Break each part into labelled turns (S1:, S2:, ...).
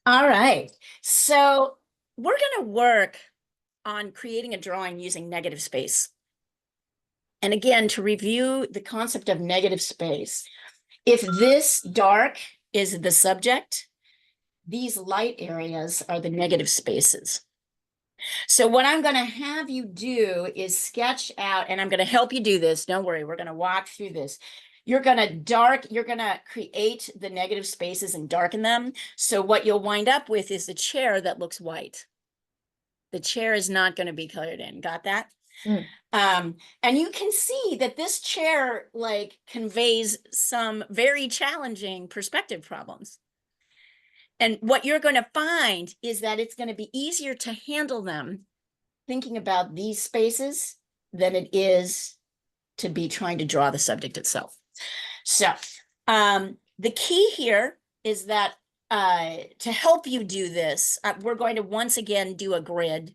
S1: All right. So we're going to work on creating a drawing using negative space. And again, to review the concept of negative space, if this dark is the subject, these light areas are the negative spaces. So what I'm going to have you do is sketch out, and I'm going to help you do this. Don't worry, we're going to walk through this. You're going to create the negative spaces and darken them. So what you'll wind up with is a chair that looks white. The chair is not going to be colored in. Got that?
S2: Mm.
S1: And you can see that this chair like conveys some very challenging perspective problems. And what you're going to find is that it's going to be easier to handle them thinking about these spaces than it is to be trying to draw the subject itself. So the key here is that to help you do this, we're going to once again do a grid.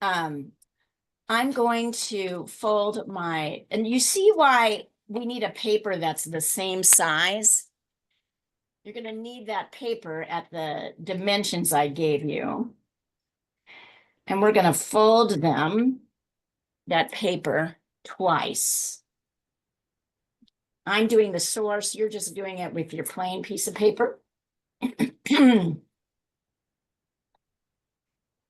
S1: I'm going to fold my, and you see why we need a paper that's the same size. You're going to need that paper at the dimensions I gave you. And we're going to fold them, that paper, twice. I'm doing the source, you're just doing it with your plain piece of paper. And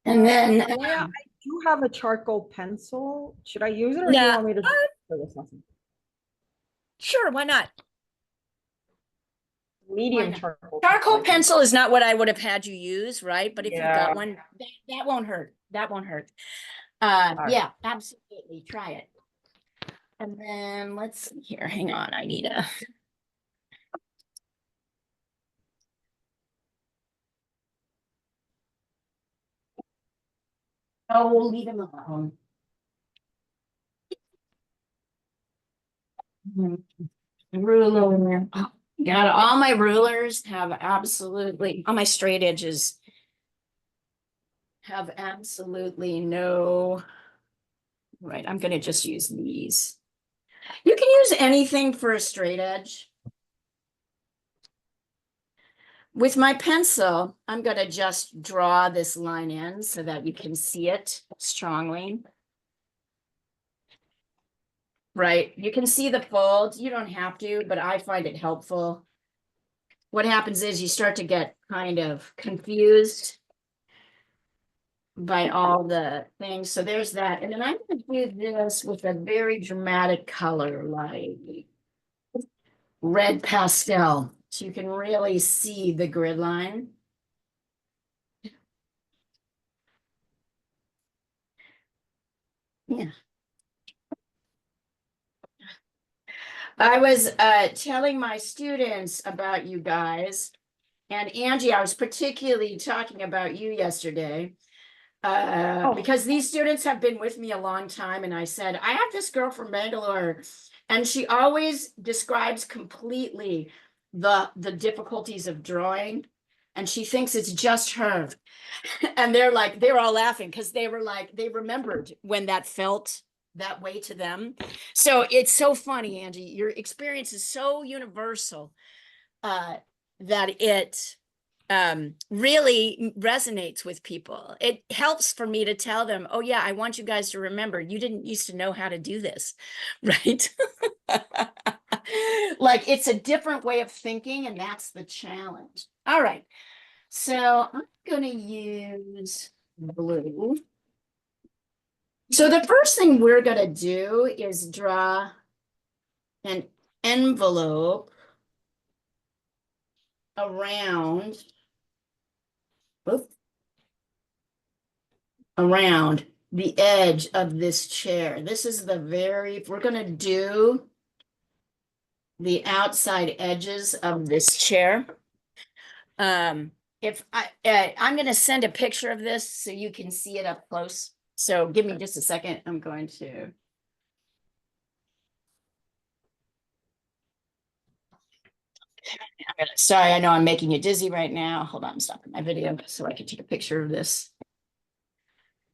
S1: then
S2: I do have a charcoal pencil. Should I use it or do you
S1: yeah,
S2: want me to do for this lesson?
S1: sure, why not?
S2: Medium charcoal
S1: Charcoal
S2: pencil.
S1: pencil is not what I would have had you use, right? But if you've got
S2: Yeah.
S1: one, that won't hurt. That won't hurt.
S2: All right.
S1: Yeah, absolutely. Try it. And then let's see here. Hang on. I need a. Oh, we'll leave him alone. Ruler. Oh, God, all my rulers have absolutely, all my straight edges have absolutely no. Right, I'm going to just use these. You can use anything for a straight edge. With my pencil, I'm going to just draw this line in so that you can see it strongly. Right, you can see the fold. You don't have to, but I find it helpful. What happens is you start to get kind of confused by all the things. So there's that. And then I'm going to do this with a very dramatic color, like red pastel. So you can really see the grid line. Yeah. I was telling my students about you guys, and Angie, I was particularly talking about you yesterday because these students have been with me a long time, and I said, I have this girl from Bangalore, and she always describes completely the difficulties of drawing, and she thinks it's just her. And they were all laughing because they were like, they remembered when that felt that way to them. So it's so funny, Angie. Your experience is so universal that it really resonates with people. It helps for me to tell them, oh, yeah, I want you guys to remember you didn't used to know how to do this, right? Like it's a different way of thinking, and that's the challenge. All right. So I'm going to use blue. So the first thing we're going to do is draw an envelope around, around the edge of this chair. This is we're going to do the outside edges of this chair. If I'm going to send a picture of this so you can see it up close. So give me just a second. I'm going to. Sorry, I know I'm making you dizzy right now. Hold on, I'm stopping my video so I can take a picture of this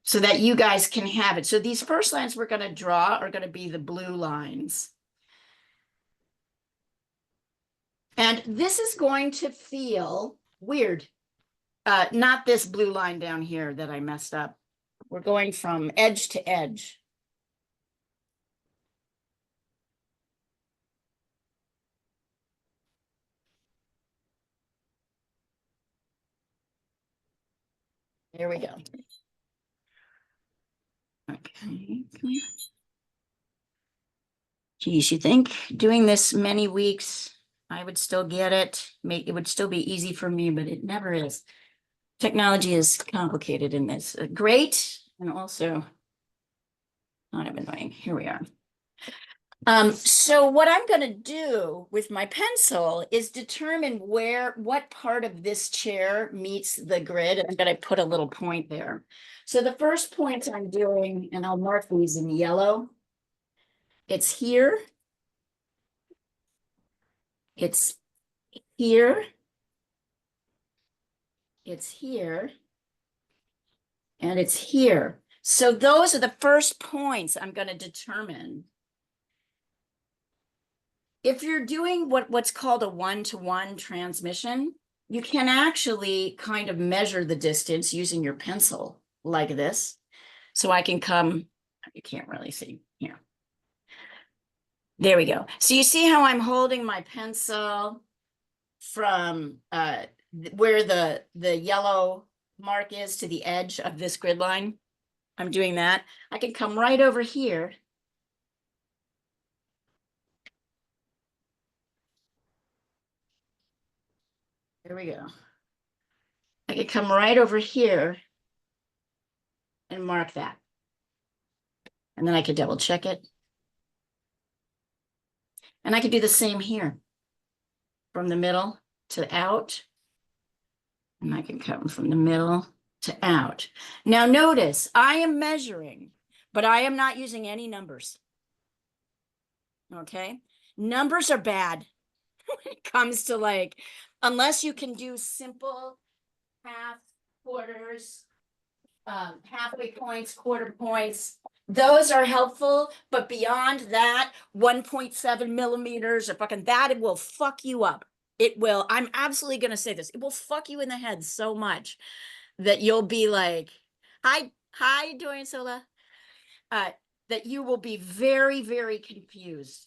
S1: so that you guys can have it. So these first lines we're going to draw are going to be the blue lines. And this is going to feel weird. Not this blue line down here that I messed up. We're going from edge to edge. There we go. Okay. Geez, you think doing this many weeks, I would still get it? It would still be easy for me, but it never is. Technology is complicated in this. Great, and also kind of annoying. Here we are. So what I'm going to do with my pencil is determine what part of this chair meets the grid. I'm going to put a little point there. So the first point I'm doing, and I'll mark these in yellow. It's here. It's here. It's here. And it's here. So those are the first points I'm going to determine. If you're doing what's called a one-to-one transmission, you can actually kind of measure the distance using your pencil like this. So I can come, you can't really see here. There we go. So you see how I'm holding my pencil from where the yellow mark is to the edge of this grid line? I'm doing that. I can come right over here. There we go. I could come right over here and mark that. And then I could double check it. And I could do the same here. From the middle to out. And I can come from the middle to out. Now notice, I am measuring, but I am not using any numbers. Okay? Numbers are bad when it comes to like, unless you can do simple half, quarters, halfway points, quarter points, those are helpful, but beyond that, 1.7 millimeters or fucking that, it will fuck you up. It will, I'm absolutely gonna say this, it will fuck you in the head so much that you'll be like, hi, Dorian Sola, that you will be very, very confused.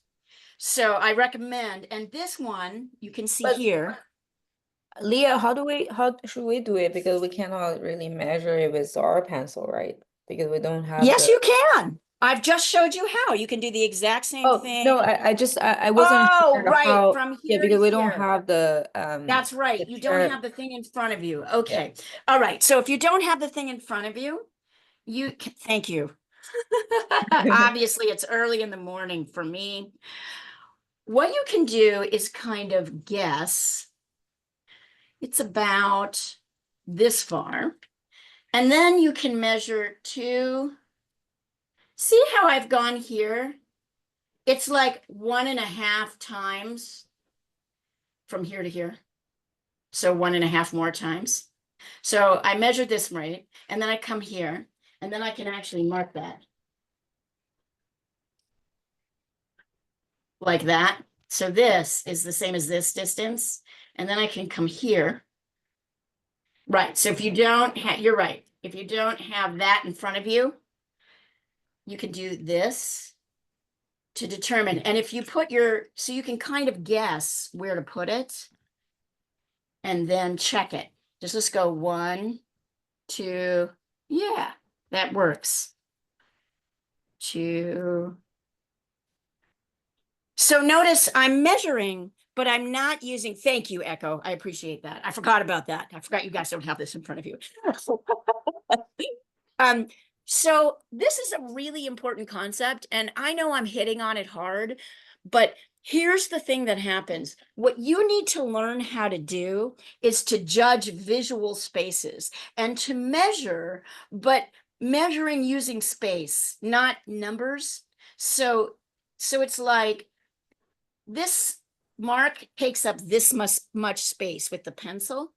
S1: So I recommend, and this one, you can see here.
S3: Leah, how should we do it? Because we cannot really measure it with our pencil, right? Because we don't have
S1: Yes,
S3: the...
S1: you can. I've just showed you how. You can do the exact same thing.
S3: No, I wasn't sure
S1: right,
S3: how,
S1: from
S3: yeah,
S1: here
S3: because
S1: to
S3: we don't
S1: here.
S3: have the
S1: That's right.
S3: the
S1: You
S3: chair.
S1: don't have the thing in front of you. Okay. All right. So if you don't have the thing in front of you, you can, thank you. Obviously, it's early in the morning for me. What you can do is kind of guess. It's about this far. And then you can measure to, see how I've gone here? It's like 1.5 times from here to here. So 1.5 more times. So I measured this right, and then I come here, and then I can actually mark that. Like that. So this is the same as this distance. And then I can come here. Right. So if you don't have, you're right. If you don't have that in front of you, you can do this to determine. And if you put so you can kind of guess where to put it and then check it. Just let's go 1, 2, yeah, that works. 2. So notice I'm measuring, but I'm not using, thank you, Echo. I appreciate that. I forgot about that. I forgot you guys don't have this in front of you. So this is a really important concept, and I know I'm hitting on it hard, but here's the thing that happens. What you need to learn how to do is to judge visual spaces and to measure, but measuring using space, not numbers. So it's like this mark takes up this much space with the pencil.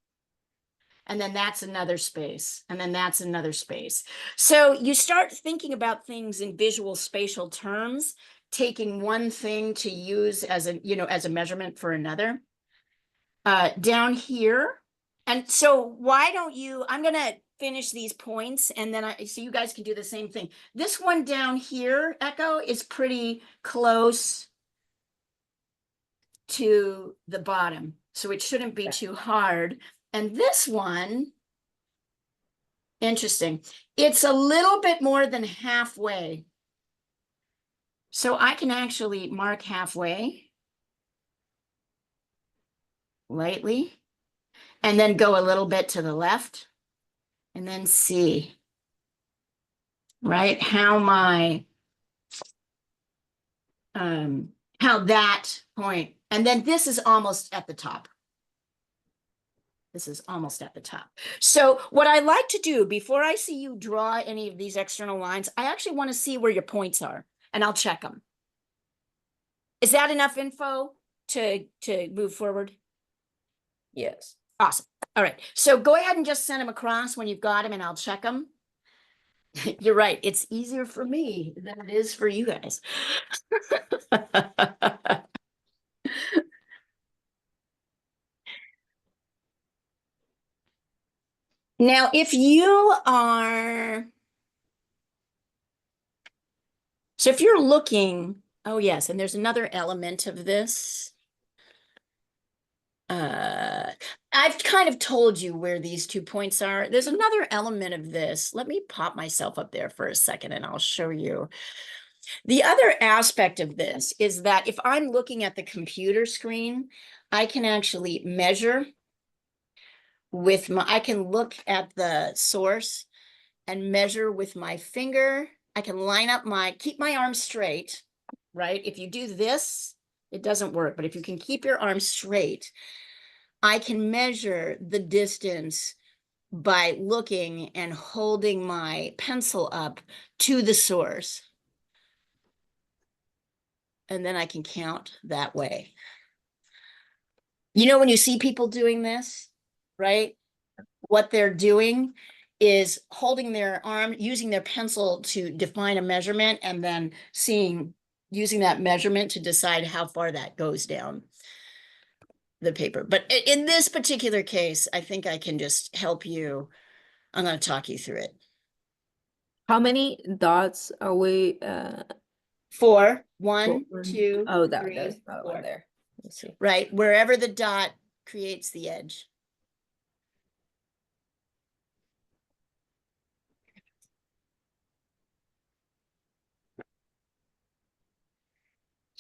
S1: And then that's another space. And then that's another space. So you start thinking about things in visual spatial terms, taking one thing to use as a, as a measurement for another. Down here, And so why don't you, I'm gonna finish these points and then so you guys can do the same thing. This one down here, Echo, is pretty close to the bottom, so it shouldn't be too hard. And this one, interesting, it's a little bit more than halfway. So I can actually mark halfway lightly and then go a little bit to the left and then see, right, how how that point, and then this is almost at the top. This is almost at the top. So what I like to do before I see you draw any of these external lines, I actually want to see where your points are and I'll check them. Is that enough info to move forward?
S3: Yes.
S1: Awesome. All right. So go ahead and just send them across when you've got them and I'll check them. You're right. It's easier for me than it is for you guys. Now, if you are, so if you're looking, oh yes, and there's another element of this. I've kind of told you where these 2 points are. There's another element of this. Let me pop myself up there for a second and I'll show you. The other aspect of this is that if I'm looking at the computer screen, I can actually measure with my, I can look at the source and measure with my finger. I can line up keep my arm straight, right? If you do this, it doesn't work, but if you can keep your arm straight, I can measure the distance by looking and holding my pencil up to the source. And then I can count that way. You know, when you see people doing this, right? What they're doing is holding their arm, using their pencil to define a measurement, and then using that measurement to decide how far that goes down the paper. But in this particular case, I think I can just help you. I'm going to talk you through it.
S3: How many dots are we
S1: 4, 1, 2,
S3: oh,
S1: 3,
S3: there's another
S1: 4.
S3: one there. Let's see.
S1: Right, wherever the dot creates the edge.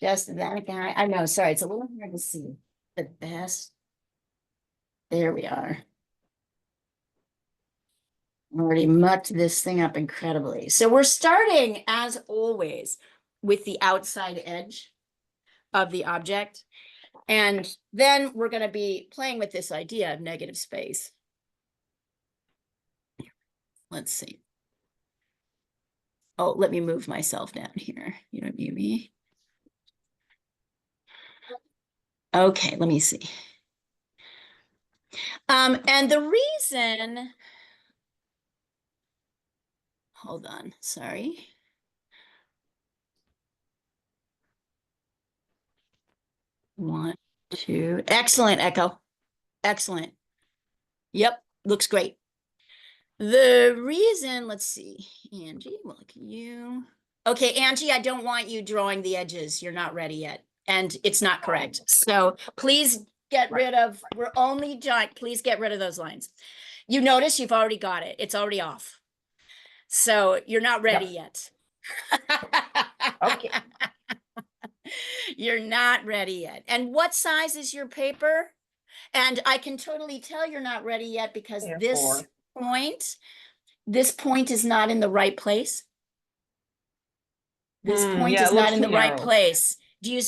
S1: Just that guy. I know, sorry, it's a little hard to see. The best. There we are. Already mucked this thing up incredibly. So we're starting, as always, with the outside edge of the object. And then we're going to be playing with this idea of negative space. Let's see. Oh, let me move myself down here. You don't need me. Okay, let me see. And the reason, hold on, sorry. One, 2, excellent, Echo. Excellent. Yep, looks great. The reason, let's see, Angie, look at you. Okay, Angie, I don't want you drawing the edges. You're not ready yet. And it's not correct. So please get rid of, we're only drawing, please get rid of those lines. You notice you've already got it. It's already off. So you're not ready yet.
S2: Okay.
S1: You're not ready yet. And what size is your paper? And I can totally tell you're not ready yet because this point is not in the right place. This point
S2: yeah,
S1: is
S2: it
S1: not
S2: looks
S1: in the
S2: too
S1: right
S2: narrow.
S1: place. Do you,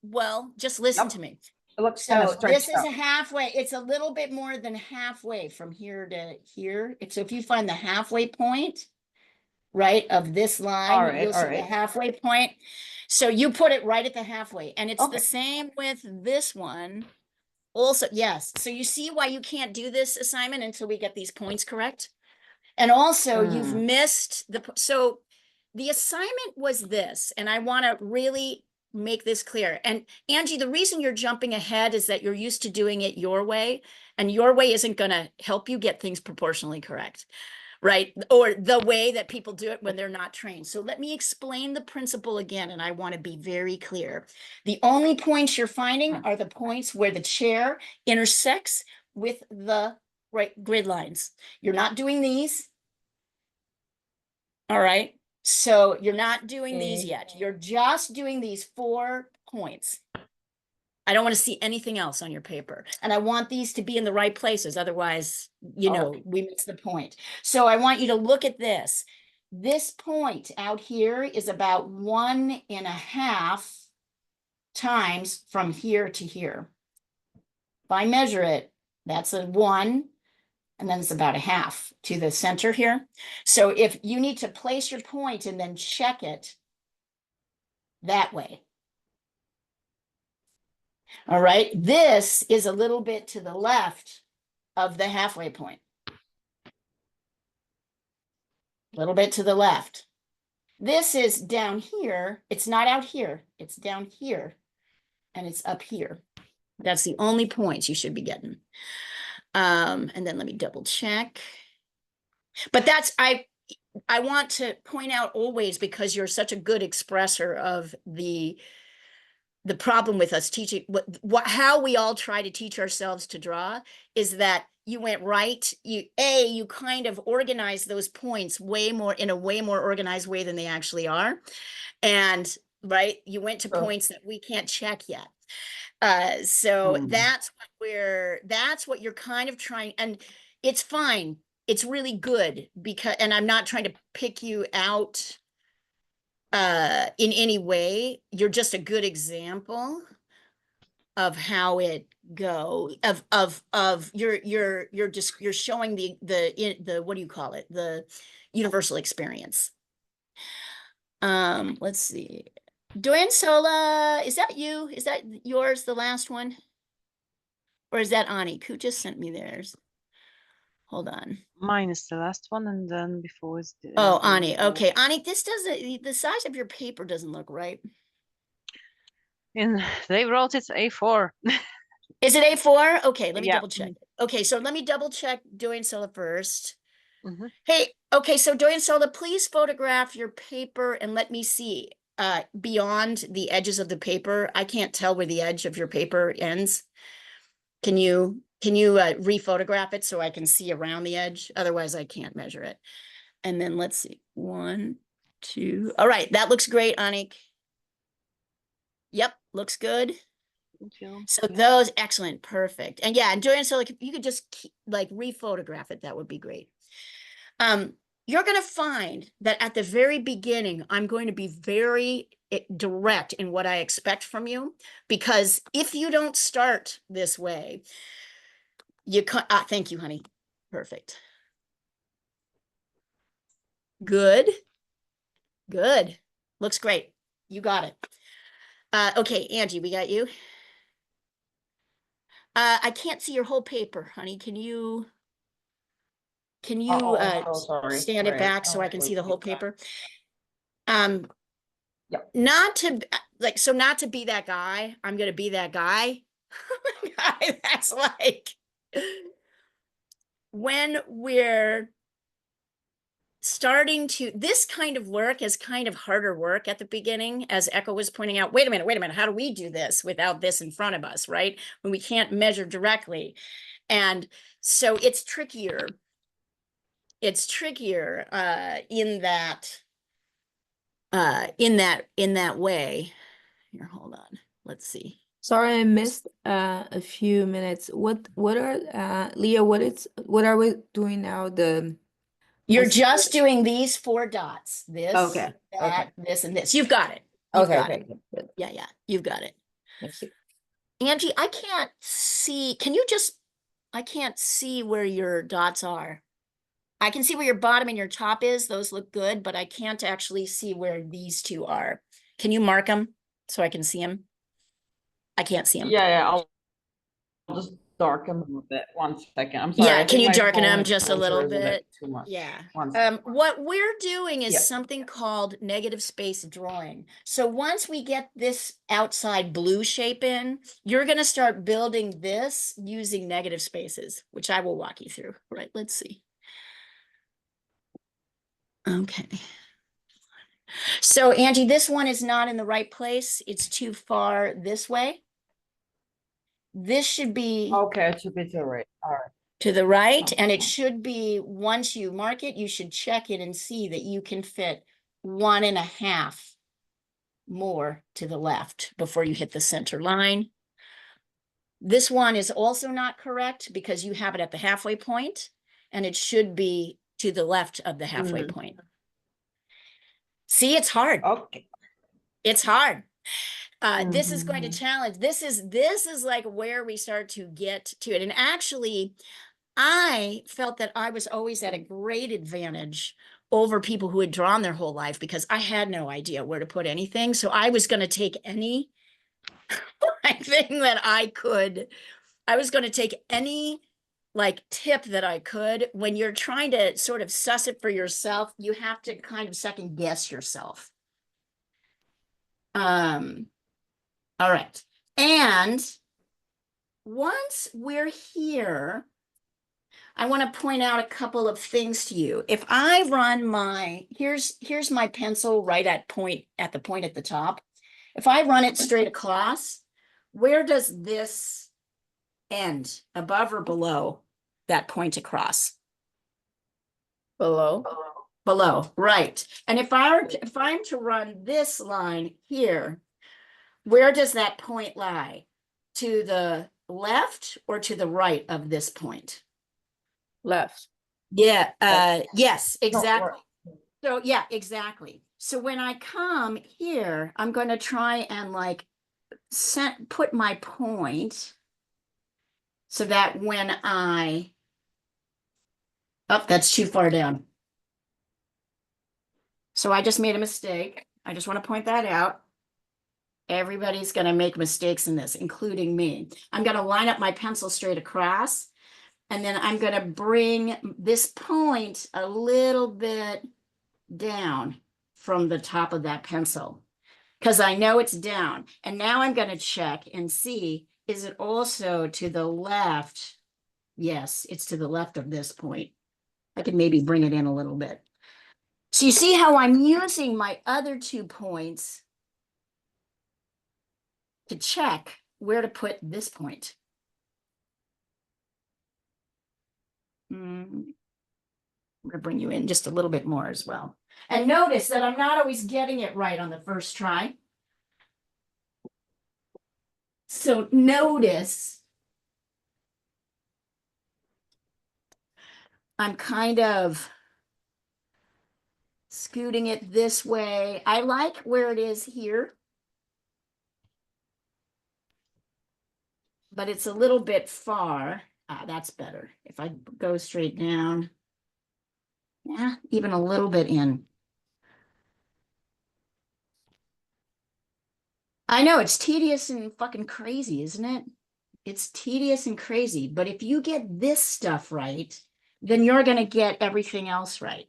S1: well, just listen
S2: Yep.
S1: to me.
S2: It looks kind of
S1: So this
S2: stretched
S1: is
S2: out.
S1: a halfway. It's a little bit more than halfway from here to here. So if you find the halfway point, right, of this line,
S2: All right,
S1: you'll see
S2: all
S1: the
S2: right.
S1: halfway point. So you put it right at the halfway. And it's
S2: Okay.
S1: the same with this one. Also, yes. So you see why you can't do this assignment until we get these points correct? And also you've missed so the assignment was this, and I want to really make this clear. And Angie, the reason you're jumping ahead is that you're used to doing it your way, and your way isn't going to help you get things proportionally correct, right? Or the way that people do it when they're not trained. So let me explain the principle again, and I want to be very clear. The only points you're finding are the points where the chair intersects with the right grid lines. You're not doing these. All right. So you're not doing these
S3: Okay.
S1: yet. You're just doing these 4 points. I don't want to see anything else on your paper. And I want these to be in the right places. Otherwise, you know, we miss the point. So I want you to look at this. This point out here is about 1.5 times from here to here. If I measure it, that's a 1. And then it's about a half to the center here. So if you need to place your point and then check it that way. All right, this is a little bit to the left of the halfway point. A little bit to the left. This is down here. It's not out here. It's down here. And it's up here. That's the only points you should be getting. And then let me double check. But that's, I want to point out always, because you're such a good expresser of the problem with us teaching, how we all try to teach ourselves to draw is that you went right. You kind of organize those points in a way more organized way than they actually are. And right, you went to points that we can't check yet. So that's what you're kind of trying, and it's fine. It's really good because, and I'm not trying to pick you out in any way. You're just a good example of how it you're showing the what do you call it? The universal experience. Let's see. Doyen Sola, is that you? Is that yours, the last one? Or is that Anik who just sent me theirs? Hold on.
S4: Mine is the last one, and then before is the.
S1: Oh, Anik. Okay, Anik, this doesn't. The size of your paper doesn't look right.
S4: And they wrote it A4.
S1: Is it A4? Okay, let me
S4: Yeah.
S1: double check. Okay, so let me double check Doyen Sola first.
S4: Mhm.
S1: Hey, okay, so Doyen Sola, please photograph your paper and let me see beyond the edges of the paper. I can't tell where the edge of your paper ends. Can you re-photograph it so I can see around the edge? Otherwise, I can't measure it. And then let's see. 1, 2. All right, that looks great, Anik. Yep, looks good.
S4: Thank you.
S1: So those, excellent, perfect. And yeah, and Doyen Sola, like, if you could just like re-photograph it, that would be great. You're going to find that at the very beginning, I'm going to be very direct in what I expect from you, because if you don't start this way, you can't. Thank you, honey. Perfect. Good. Good. Looks great. You got it. Okay, Angie, we got you. I can't see your whole paper, honey. Can you
S5: sorry.
S1: stand it
S5: Right.
S1: back so I can see the whole paper? Not to be that guy. I'm gonna be that guy. That's like when we're starting to, this kind of work is kind of harder work at the beginning, as Echo was pointing out. Wait a minute, how do we do this without this in front of us, right? When we can't measure directly. And so it's trickier. It's trickier in that way. Here, hold on. Let's see.
S3: Sorry, I missed a few minutes. What are Leah, what are we doing now?
S1: You're
S3: I see
S1: just doing these 4 dots. This,
S3: Okay,
S1: that, this, and this. You've got it. You've got it.
S3: good.
S1: Yeah, you've got it.
S3: Thank you.
S1: Angie, I can't see. I can't see where your dots are. I can see where your bottom and your top is. Those look good, but I can't actually see where these 2 are. Can you mark them so I can see them? I can't see them.
S5: Yeah, I'll just
S2: darken them a bit. 1 second. I'm sorry.
S1: Yeah,
S2: I
S1: can
S2: think
S1: you
S2: my
S1: darken them
S2: phone
S1: just a little
S2: exposure is
S1: bit?
S2: too much.
S1: Yeah.
S2: 1 second.
S1: What we're doing is
S2: Yeah.
S1: something called negative space drawing. So once we get this outside blue shape in, you're going to start building this using negative spaces, which I will walk you through. Right, let's see. Okay. So Angie, this one is not in the right place. It's too far this way. This should be
S2: Okay, it should be to the right. All right.
S1: to the right,
S2: Oh,
S1: and it
S2: oh.
S1: should be, once you mark it, you should check it and see that you can fit 1.5 more to the left before you hit the center line. This one is also not correct because you have it at the halfway point, and it should be to the left of the halfway point. See, it's hard.
S2: Okay.
S1: It's hard. This is going to
S2: Mhm.
S1: challenge. This is like where we start to get to it. And actually, I felt that I was always at a great advantage over people who had drawn their whole life because I had no idea where to put anything. So I was going to take any thing that I could. I was going to take any like tip that I could. When you're trying to sort of suss it for yourself, you have to kind of second guess yourself. All right. And once we're here, I want to point out a couple of things to you. If I run my, here's my pencil right at the point at the top. If I run it straight across, where does this end? Above or below that point across?
S3: Below.
S1: Below, right. And if I'm to run this line here, where does that point lie? To the left or to the right of this point?
S3: Left.
S1: Yeah,
S3: Left.
S1: yes,
S2: No,
S1: exactly. So yeah, exactly. So when I come here, I'm going to try and like put my point so that when oh, that's too far down. So I just made a mistake. I just want to point that out. Everybody's going to make mistakes in this, including me. I'm going to line up my pencil straight across, and then I'm going to bring this point a little bit down from the top of that pencil because I know it's down. And now I'm going to check and see, is it also to the left? Yes, it's to the left of this point. I can maybe bring it in a little bit. So you see how I'm using my other 2 points to check where to put this point. I'm going to bring you in just a little bit more as well. And notice that I'm not always getting it right on the first try. So notice I'm kind of scooting it this way. I like where it is here, but it's a little bit far. That's better. If I go straight down, yeah, even a little bit in. I know it's tedious and fucking crazy, isn't it? It's tedious and crazy, but if you get this stuff right, then you're going to get everything else right.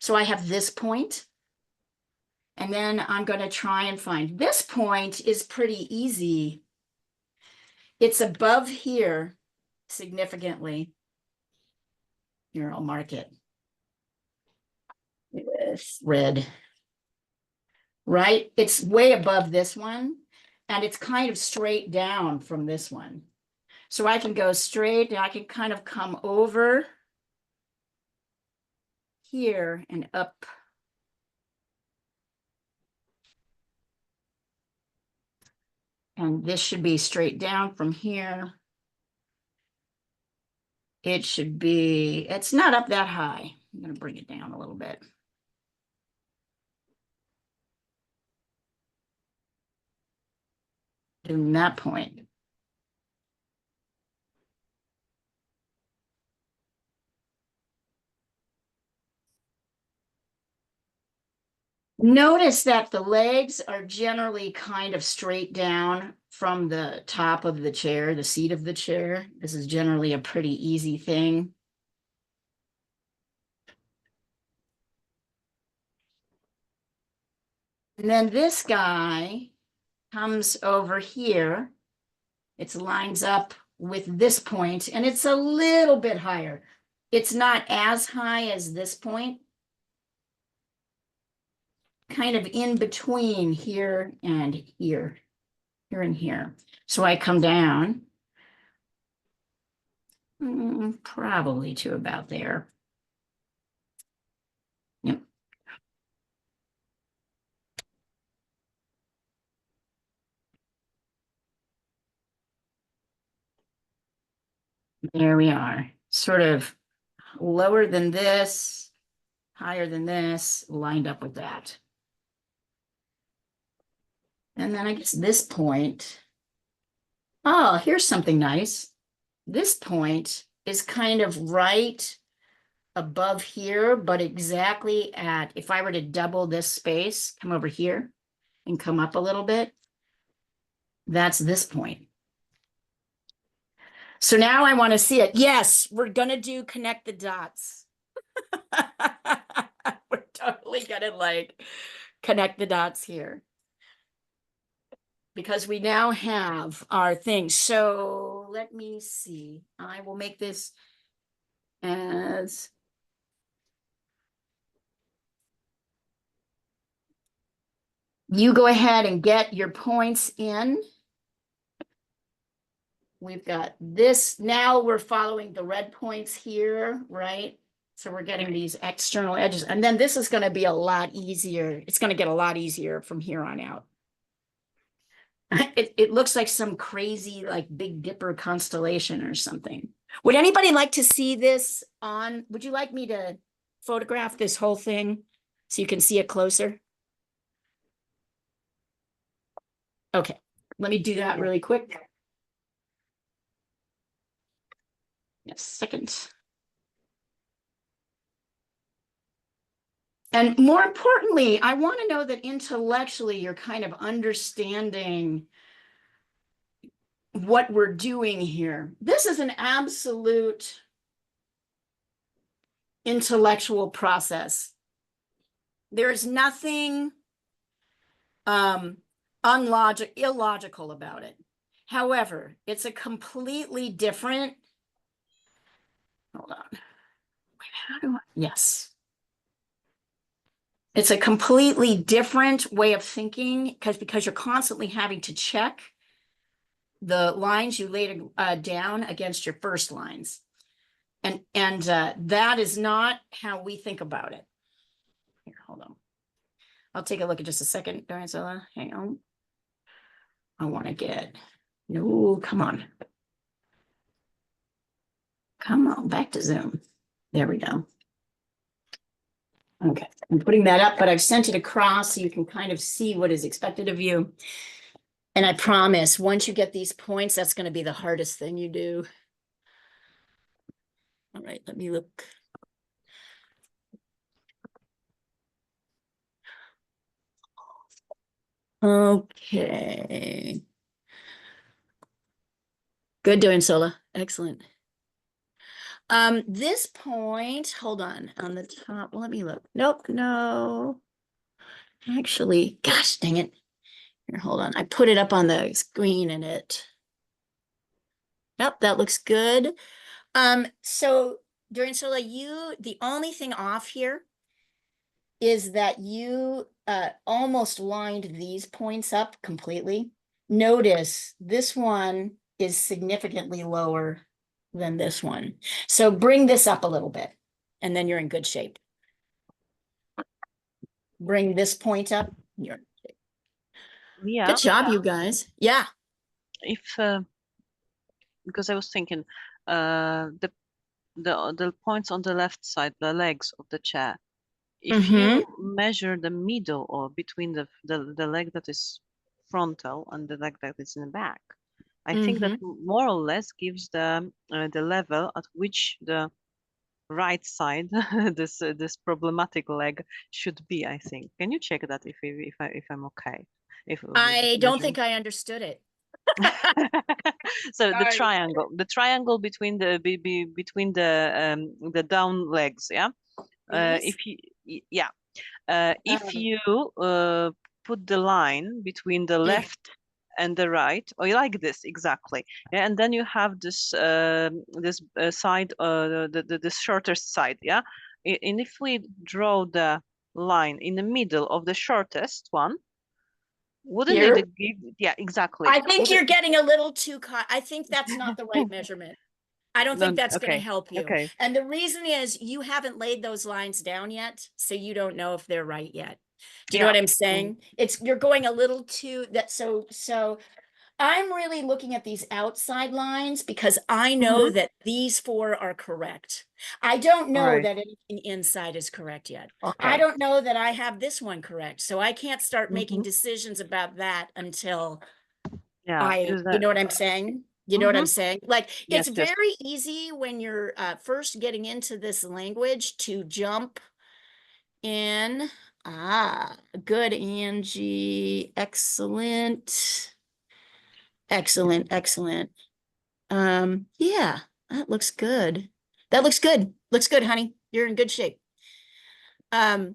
S1: So I have this point, and then I'm going to try and find this point is pretty easy. It's above here significantly. Here, I'll mark it with red. Right? It's way above this one, and it's kind of straight down from this one. So I can go straight, I can kind of come over here and up. And this should be straight down from here. It should be, it's not up that high. I'm going to bring it down a little bit. Doing that point. Notice that the legs are generally kind of straight down from the top of the chair, the seat of the chair. This is generally a pretty easy thing. And then this guy comes over here. It lines up with this point, and it's a little bit higher. It's not as high as this point. Kind of in between here and here, here and here. So I come down. Probably to about there. Yep. There we are. Sort of lower than this, higher than this, lined up with that. And then I guess this point. Oh, here's something nice. This point is kind of right above here, but exactly at, if I were to double this space, come over here and come up a little bit, that's this point. So now I want to see it. Yes, we're going to do connect the dots. We're totally going to like connect the dots here. Because we now have our thing. So let me see. I will make this as you go ahead and get your points in. We've got this. Now we're following the red points here, right? So we're getting these external edges. And then this is going to be a lot easier. It's going to get a lot easier from here on out. It looks like some crazy, like Big Dipper constellation or something. Would anybody like to see this on? Would you like me to photograph this whole thing so you can see it closer? Okay, let me do that really quick. Yes, second. And more importantly, I want to know that intellectually you're kind of understanding what we're doing here. This is an absolute intellectual process. There's nothing illogical about it. However, it's a completely different, hold on. How do I, yes. It's a completely different way of thinking because you're constantly having to check the lines you laid down against your first lines. And that is not how we think about it. Here, hold on. I'll take a look at just a second, Dorian. Hang on. I want to get, no, come on. Come on, back to Zoom. There we go. Okay, I'm putting that up, but I've sent it across so you can kind of see what is expected of you. And I promise, once you get these points, that's going to be the hardest thing you do. All right, let me look. Okay. Good doing, Sola. Excellent. This point, hold on the top. Well, let me look. Nope, no. Actually, gosh, dang it. Here, hold on. I put it up on the screen and it. Yep, that looks good. So during Sola, the only thing off here is that you almost lined these points up completely. Notice this one is significantly lower than this one. So bring this up a little bit and then you're in good shape. Bring this point up. You're in good shape.
S4: Yeah.
S1: Good job, you guys. Yeah.
S4: If because I was thinking, the points on the left side, the legs of the chair. If you measure the middle or between the leg that is frontal and the leg that is in the back, I think that more or less gives the level at which the right side, this problematic leg should be, I think. Can you check that if I'm okay? If with this
S1: I don't
S4: measurement?
S1: think I understood it.
S4: So the
S1: Sorry.
S4: triangle between between the down legs, yeah.
S1: These?
S4: If you yeah, if
S1: Um,
S4: you put the line between the
S1: Yeah.
S4: left and the right, or like this exactly, yeah, and then you have this side, the shortest side, yeah. And if we draw the line in the middle of the shortest one, wouldn't
S1: Here?
S4: it give? Yeah, exactly.
S1: I think
S4: Wouldn't
S1: you're getting a little too caught. I think that's not the right measurement. I don't think
S4: no,
S1: that's going to
S4: okay,
S1: help you.
S4: okay,
S1: And the reason is you haven't laid those lines down yet, so you don't know if they're right yet. Do you know
S4: yeah.
S1: what I'm saying? You're going a little too so I'm really looking at these outside lines because I know
S4: Mm-hmm.
S1: that these 4 are correct. I don't
S4: All
S1: know
S4: right.
S1: that anything inside is correct yet. I
S4: Okay.
S1: don't know that I have this one correct. So I can't start making
S4: Mm-hmm.
S1: decisions about that until
S4: Yeah, because
S1: you
S4: that.
S1: know what I'm saying? You know what
S4: Mm-hmm.
S1: I'm saying? Like,
S4: Yes,
S1: it's
S4: yes.
S1: very easy when you're first getting into this language to jump in. Good, Angie. Excellent. Excellent, excellent. Yeah, that looks good. That looks good. Looks good, honey. You're in good shape. Echo,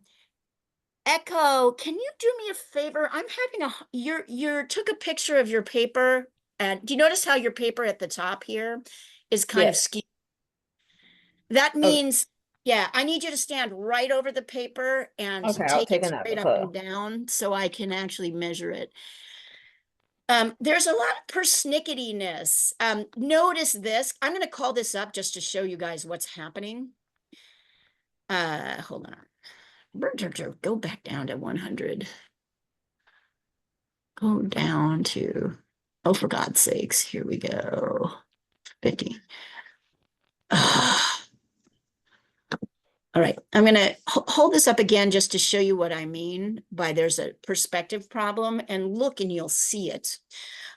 S1: can you do me a favor? I'm having you took a picture of your paper, and do you notice how your paper at the top here is kind of
S3: Yes.
S1: skewed? That
S3: Okay.
S1: means, yeah, I need you to stand right over the paper and
S3: Okay, I'll
S1: take
S3: take
S1: it
S3: another
S1: straight up
S3: photo.
S1: and down so I can actually measure it. There's a lot of persnicketyness. Notice this. I'm going to call this up just to show you guys what's happening. Hold on. Go back down to 100. Go down to, oh, for God's sakes, here we go. 50. All right, I'm gonna hold this up again just to show you what I mean by there's a perspective problem, and look and you'll see it.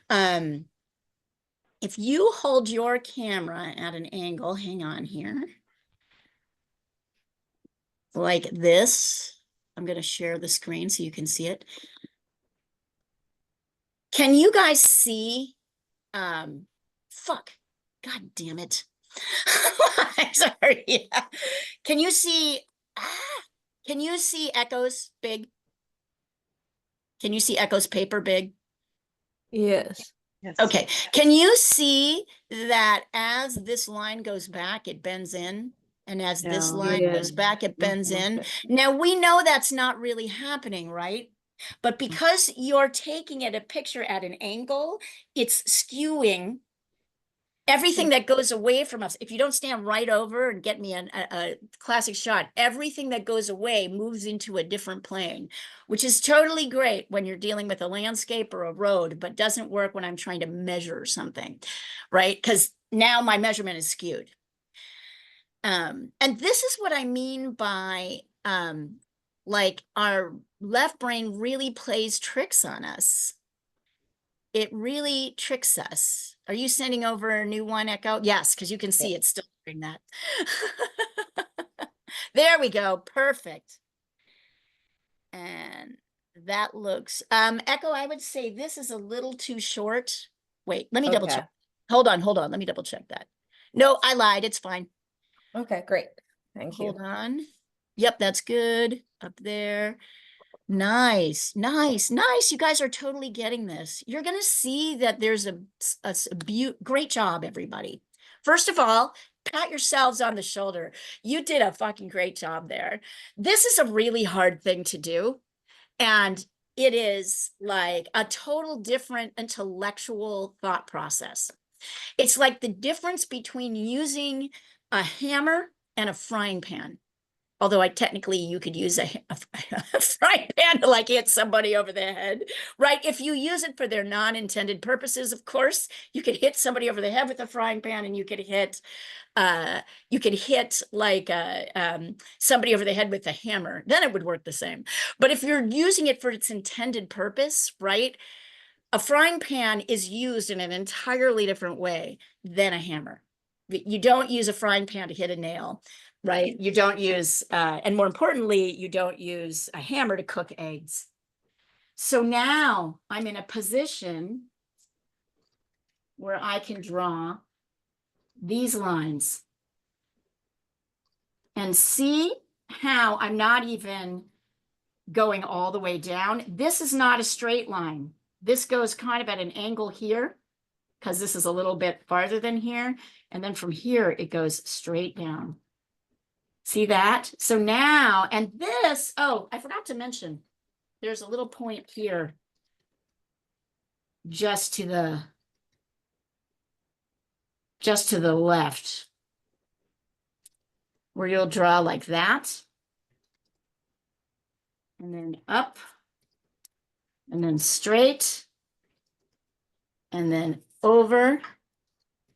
S1: If you hold your camera at an angle, hang on here, like this, I'm gonna share the screen so you can see it. Can you guys see, fuck, God damn it. Sorry. Yeah. Can you see, can you see Echo's big? Can you see Echo's paper big?
S3: Yes.
S4: Yes.
S1: Okay. Can you see that as this line goes back, it bends in? And as this
S4: Yeah.
S1: line
S3: Yeah.
S1: goes back, it bends in.
S3: Okay.
S1: Now we know that's not really happening, right? But because you're taking it a picture at an angle, it's skewing everything that goes away from us. If you don't stand right over and get me a classic shot, everything that goes away moves into a different plane, which is totally great when you're dealing with a landscape or a road, but doesn't work when I'm trying to measure something, right? Because now my measurement is skewed. And this is what I mean by like our left brain really plays tricks on us. It really tricks us. Are you sending over a new one, Echo? Yes, because you can see it's still doing that. There we go. Perfect. And that looks, Echo, I would say this is a little too short. Wait, let me double
S3: Okay.
S1: check. Hold on. Let me double check that. No, I lied. It's fine.
S3: Okay, great. Thank you.
S1: Hold on. Yep, that's good. Up there. Nice, nice, nice. You guys are totally getting this. You're going to see that there's a great job, everybody. First of all, pat yourselves on the shoulder. You did a fucking great job there. This is a really hard thing to do. And it is like a total different intellectual thought process. It's like the difference between using a hammer and a frying pan. Although technically you could use a frying pan to like hit somebody over the head, right? If you use it for their non-intended purposes, of course, you could hit somebody over the head with a frying pan, and you could hit like somebody over the head with a hammer. Then it would work the same. But if you're using it for its intended purpose, right? A frying pan is used in an entirely different way than a hammer. You don't use a frying pan to hit a nail. right? You don't use, and more importantly, you don't use a hammer to cook eggs. So now I'm in a position where I can draw these lines. And see how I'm not even going all the way down. This is not a straight line. This goes kind of at an angle here, because this is a little bit farther than here. And then from here, it goes straight down. See that? So now, and this, oh, I forgot to mention, there's a little point here just to the left, where you'll draw like that. And then up, and then straight, and then over,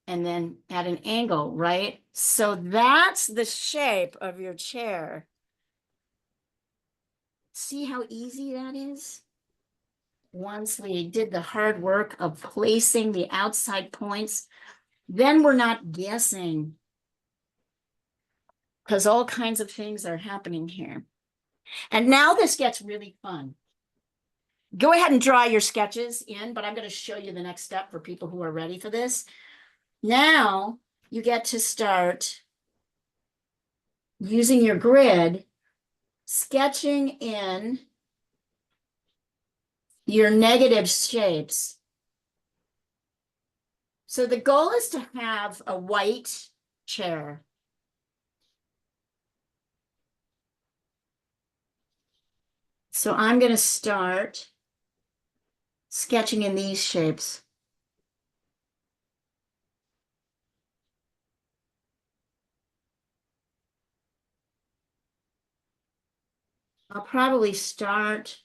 S1: and then at an angle, right? So that's the shape of your chair. See how easy that is? Once we did the hard work of placing the outside points, then we're not guessing, because all kinds of things are happening here. And now this gets really fun. Go ahead and draw your sketches in, but I'm going to show you the next step for people who are ready for this. Now you get to start using your grid, sketching in your negative shapes. So the goal is to have a white chair. So I'm going to start sketching in these shapes. I'll probably start,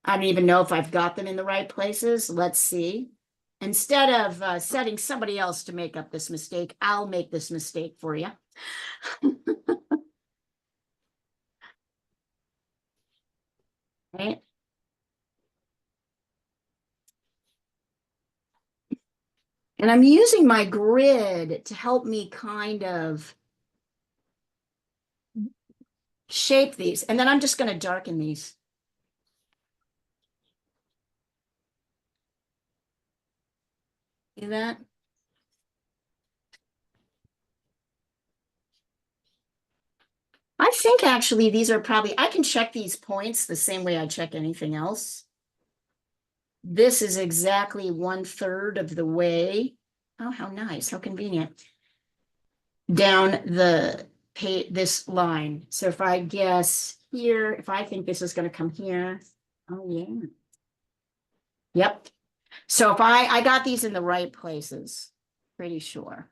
S1: I don't even know if I've got them in the right places. Let's see. Instead of setting somebody else to make up this mistake, I'll make this mistake for you. Right? And I'm using my grid to help me kind of shape these. And then I'm just going to darken these. See that? I think actually these are probably, I can check these points the same way I check anything else. This is exactly 1/3 of the way. Oh, how nice, how convenient. Down this line. So if I guess here, if I think this is going to come here, oh yeah. Yep. So if I got these in the right places, pretty sure.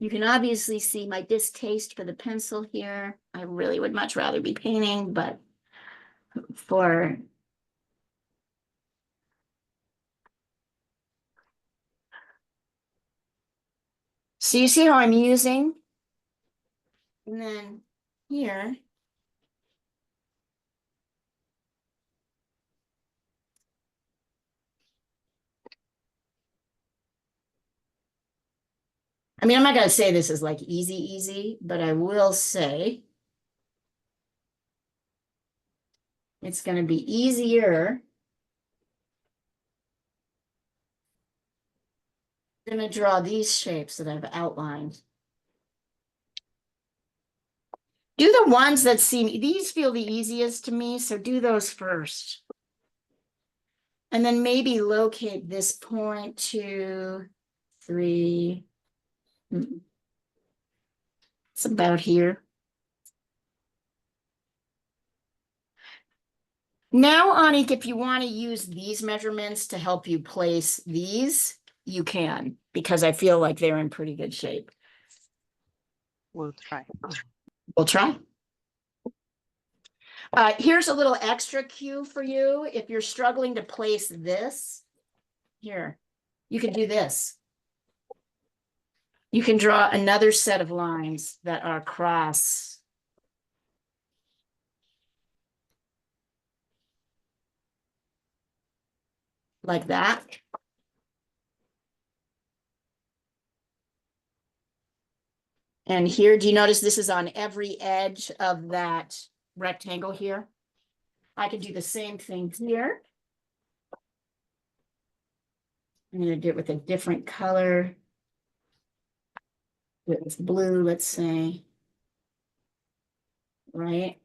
S1: You can obviously see my distaste for the pencil here. I really would much rather be painting, but for so you see how I'm using? And then here. I mean, I'm not gonna say this is like easy, but I will say it's gonna be easier. I'm gonna draw these shapes that I've outlined. Do the ones that seem, these feel the easiest to me, so do those first. And then maybe locate this point, 2, 3. It's about here. Now, Anik, if you want to use these measurements to help you place these, you can, because I feel like they're in pretty good shape.
S4: We'll try.
S1: We'll try. Here's a little extra cue for you. If you're struggling to place this, here, you can do this. You can draw another set of lines that are cross. Like that. And here, do you notice this is on every edge of that rectangle here? I could do the same thing here. I'm gonna do it with a different color. Do it with blue, let's say. Right?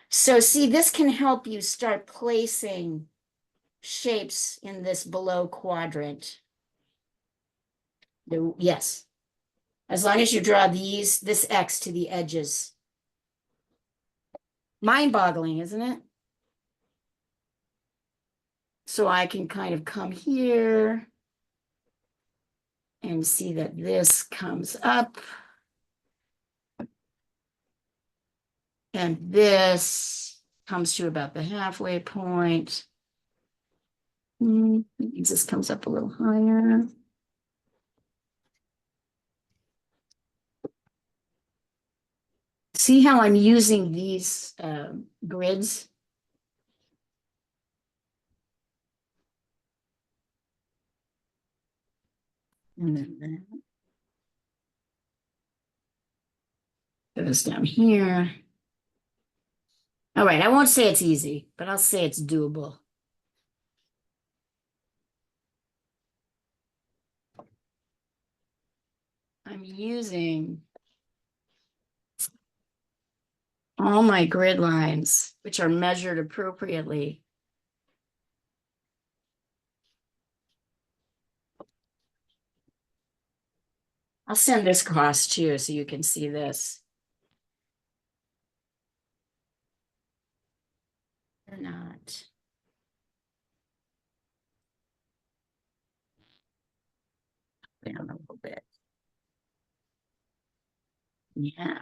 S1: So see, this can help you start placing shapes in this below quadrant. Yes. As long as you draw this X to the edges. Mind-boggling, isn't it? So I can kind of come here and see that this comes up. And this comes to about the halfway point. This comes up a little higher. See how I'm using these grids? And then that goes down here. All right, I won't say it's easy, but I'll say it's doable. I'm using all my grid lines, which are measured appropriately. I'll send this across too, so you can see this. Or not. Down a little bit. Yeah.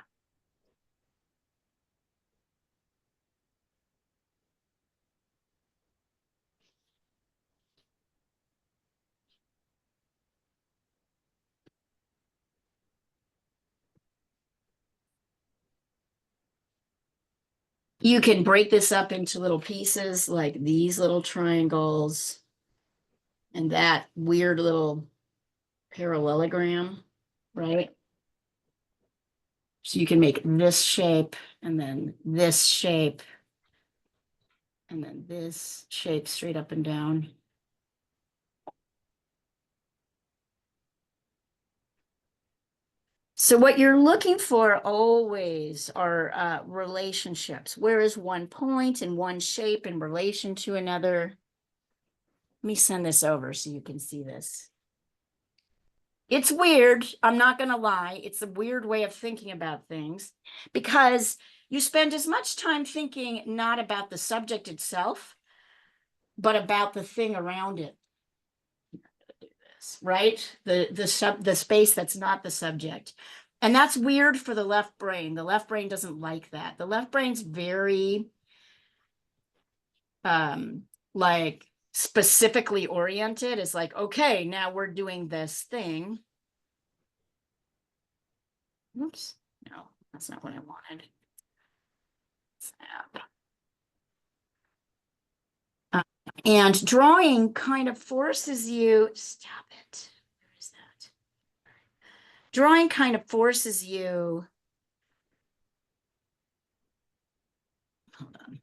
S1: You can break this up into little pieces like these little triangles and that weird little parallelogram, right? So you can make this shape and then this shape and then this shape straight up and down. So what you're looking for always are relationships. Where is one point and one shape in relation to another? Let me send this over so you can see this. It's weird. I'm not going to lie. It's a weird way of thinking about things because you spend as much time thinking not about the subject itself, but about the thing around it. Right? The space that's not the subject. And that's weird for the left brain. The left brain doesn't like that. The left brain's very like specifically oriented. It's like, okay, now we're doing this thing. Oops, no, that's not what I wanted. And drawing kind of forces you, stop it. Where is that? Drawing kind of forces you, hold on.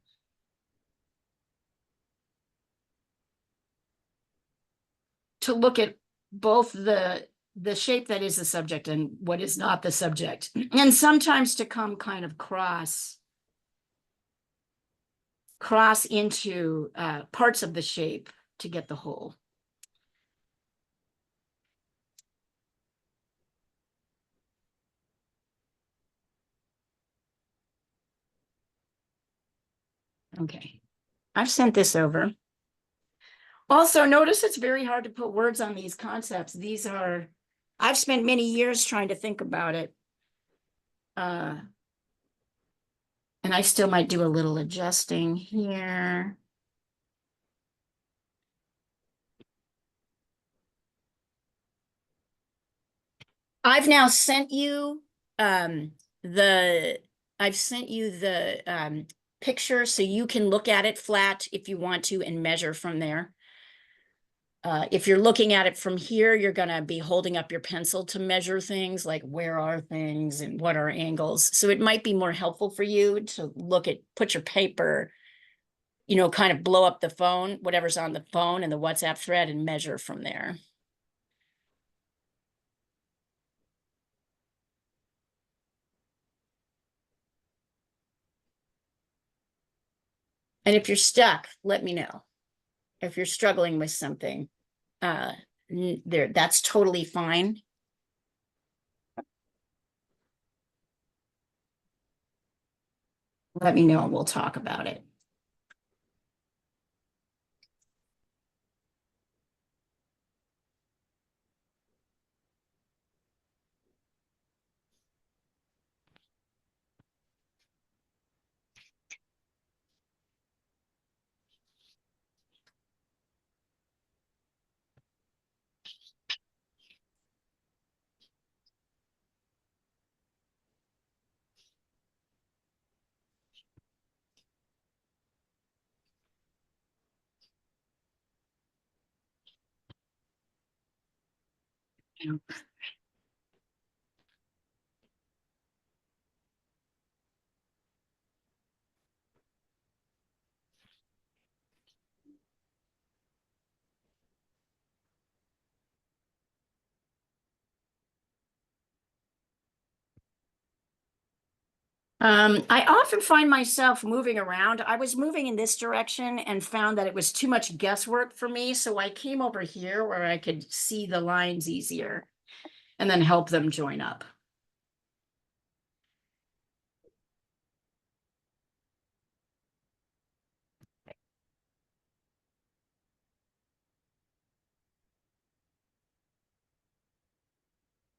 S1: To look at both the shape that is the subject and what is not the subject. And sometimes to come kind of cross into parts of the shape to get the whole. Okay, I've sent this over. Also, notice it's very hard to put words on these concepts. These are, I've spent many years trying to think about it. And I still might do a little adjusting here. I've now sent you the picture so you can look at it flat if you want to and measure from there. If you're looking at it from here, you're gonna be holding up your pencil to measure things like where are things and what are angles. So it might be more helpful for you to put your paper, kind of blow up the phone, whatever's on the phone and the WhatsApp thread and measure from there. And if you're stuck, let me know. If you're struggling with something, that's totally fine. Let me know and we'll talk about it. I often find myself moving around. I was moving in this direction and found that it was too much guesswork for me. So I came over here where I could see the lines easier and then help them join up.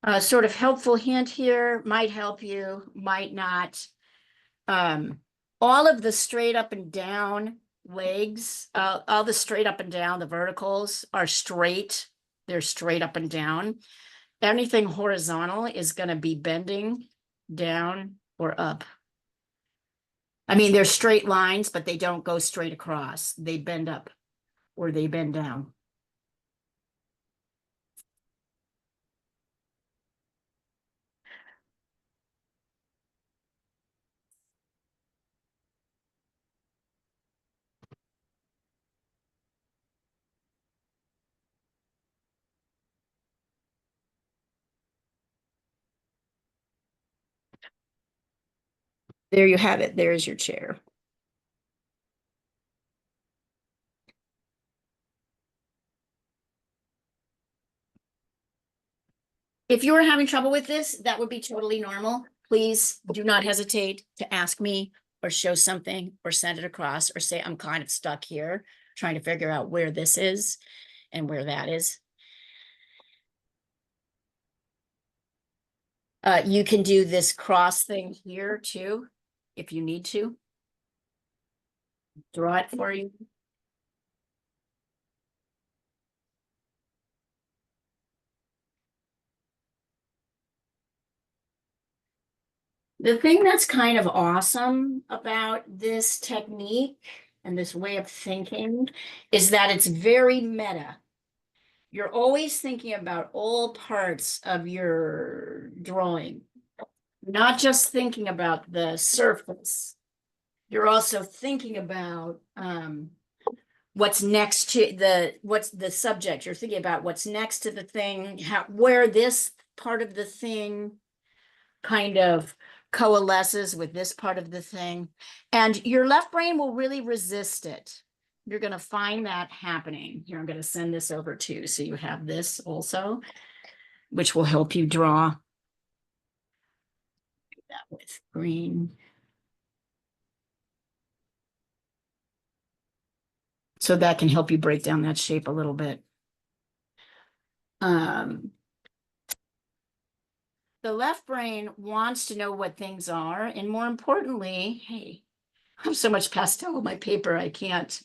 S1: A sort of helpful hint here might help you, might not. All of the straight up and down legs, all the straight up and down, the verticals are straight. They're straight up and down. Anything horizontal is going to be bending down or up. I mean, they're straight lines, but they don't go straight across. They bend up or they bend down. There you have it. There's your chair. If you are having trouble with this, that would be totally normal. Please do not hesitate to ask me or show something or send it across or say, I'm kind of stuck here trying to figure out where this is and where that is. You can do this cross thing here too, if you need to. Draw it for you. The thing that's kind of awesome about this technique and this way of thinking is that it's very meta. You're always thinking about all parts of your drawing, not just thinking about the surface. You're also thinking about what's next to what's the subject. You're thinking about what's next to the thing, where this part of the thing kind of coalesces with this part of the thing. And your left brain will really resist it. You're going to find that happening. Here, I'm going to send this over too. So you have this also, which will help you draw. Do that with green. So that can help you break down that shape a little bit. The left brain wants to know what things are. And more importantly, hey, I have so much pastel on my paper, I can't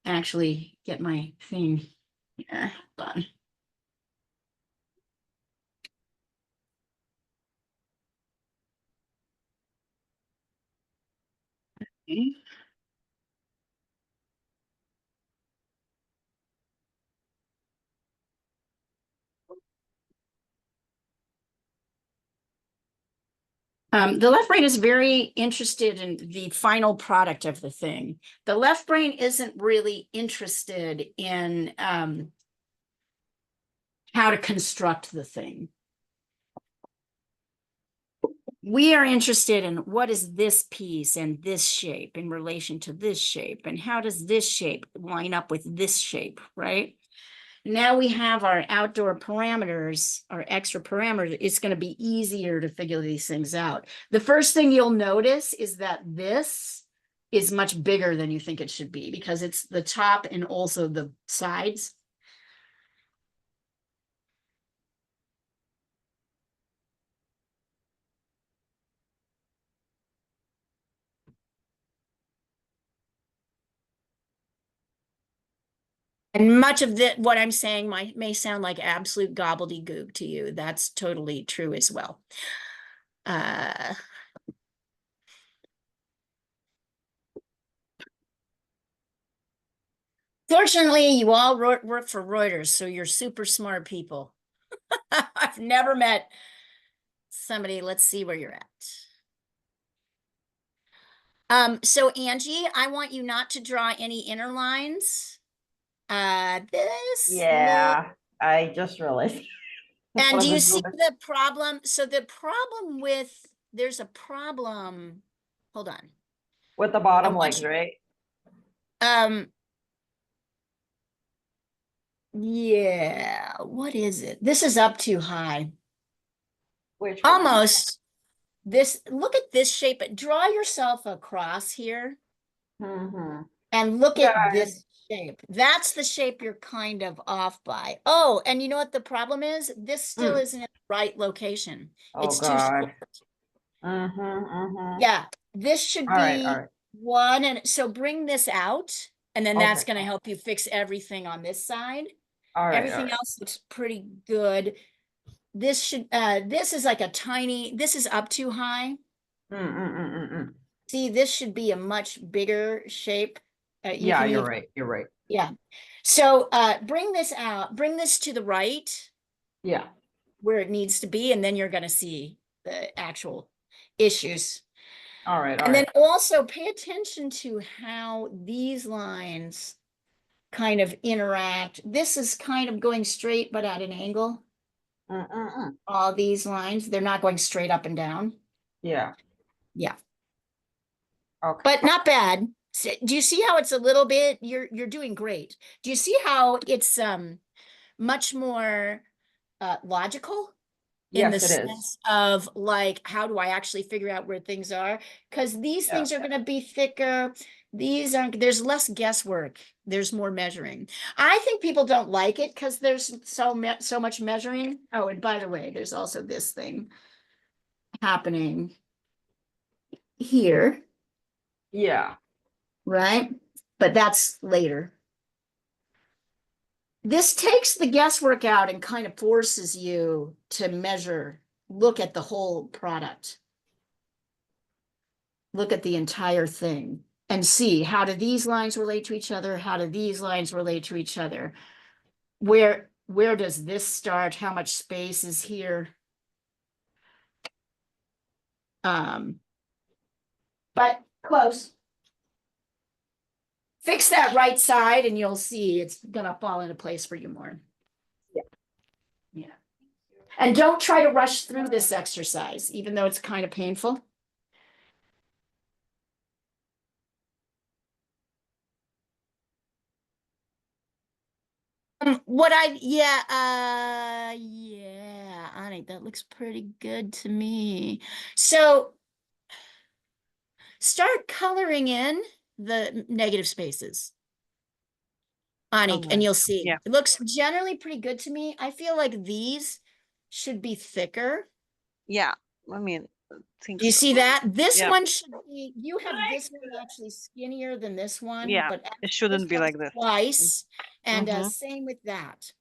S1: actually get my thing here. Hold on. Okay. The left brain is very interested in the final product of the thing. The left brain isn't really interested in how to construct the thing. We are interested in what is this piece and this shape in relation to this shape, and how does this shape line up with this shape, right? Now we have our outdoor parameters, our extra parameters. It's going to be easier to figure these things out. The first thing you'll notice is that this is much bigger than you think it should be because it's the top and also the sides. And much of what I'm saying may sound like absolute gobbledygook to you. That's totally true as well. Fortunately, you all work for Reuters, so you're super smart people. I've never met somebody. Let's see where you're at. So Angie, I want you not to draw any inner lines. This.
S2: Yeah, I just realized.
S1: And do you see
S2: Wasn't
S1: the problem? So the problem there's a problem. Hold on.
S2: with the bottom
S1: want
S2: legs,
S1: you-
S2: right?
S1: Yeah, what is it? This is up too high.
S2: Which one?
S1: Almost. Look at this shape. Draw yourself across here
S2: Mhm.
S1: and look
S2: Yeah.
S1: at this shape. That's the shape you're kind of off by. Oh, and you know what the problem is? This still isn't in the right location.
S2: Oh
S1: It's too
S2: God.
S1: short.
S2: Mm-hmm.
S1: Yeah, this should
S2: All right,
S1: be
S2: all right.
S1: one, and so bring this out, and then that's
S2: Okay.
S1: going to help you fix everything on this side.
S2: All right, all
S1: Everything
S2: right.
S1: else looks pretty good. This is like this is up too high.
S2: Mm.
S1: See, this should be a much bigger shape.
S2: Yeah, you're right. You're right.
S1: Yeah. So bring this out, bring this to the right
S2: Yeah.
S1: where it needs to be, and then you're going to see the actual issues.
S2: All right, all
S1: And then
S2: right.
S1: also pay attention to how these lines kind of interact. This is kind of going straight, but at an angle. All these lines, they're not going straight up and down.
S2: Yeah.
S1: Yeah.
S2: Okay.
S1: But not bad. Do you see how it's a little bit, you're doing great. Do you see how it's much more logical in the
S2: Yes, it is.
S1: sense of like, how do I actually figure out where things are? Because these
S2: Yeah.
S1: things are going to be thicker. These aren't, there's less guesswork. There's more measuring. I think people don't like it because there's so much measuring. Oh, and by the way, there's also this thing happening here,
S2: Yeah.
S1: right? But that's later. This takes the guesswork out and kind of forces you to measure, look at the whole product. Look at the entire thing and see, how do these lines relate to each other? How do these lines relate to each other? Where does this start? How much space is here? But close. Fix that right side and you'll see it's gonna fall into place for you more. Yeah. And don't try to rush through this exercise, even though it's kind of painful. Yeah, Ani, that looks pretty good to me. So start coloring in the negative spaces. Ani,
S4: Okay.
S1: and you'll see.
S4: Yeah.
S1: It looks generally pretty good to me. I feel like these should be thicker.
S4: Yeah, I mean, think
S1: Do you
S4: so.
S1: see that? This
S4: Yeah.
S1: one should be, you have this one actually skinnier than this one.
S4: Yeah,
S1: but
S4: it
S1: this
S4: shouldn't be
S1: one's
S4: like this.
S1: twice. And
S4: Mhm.
S1: same with that.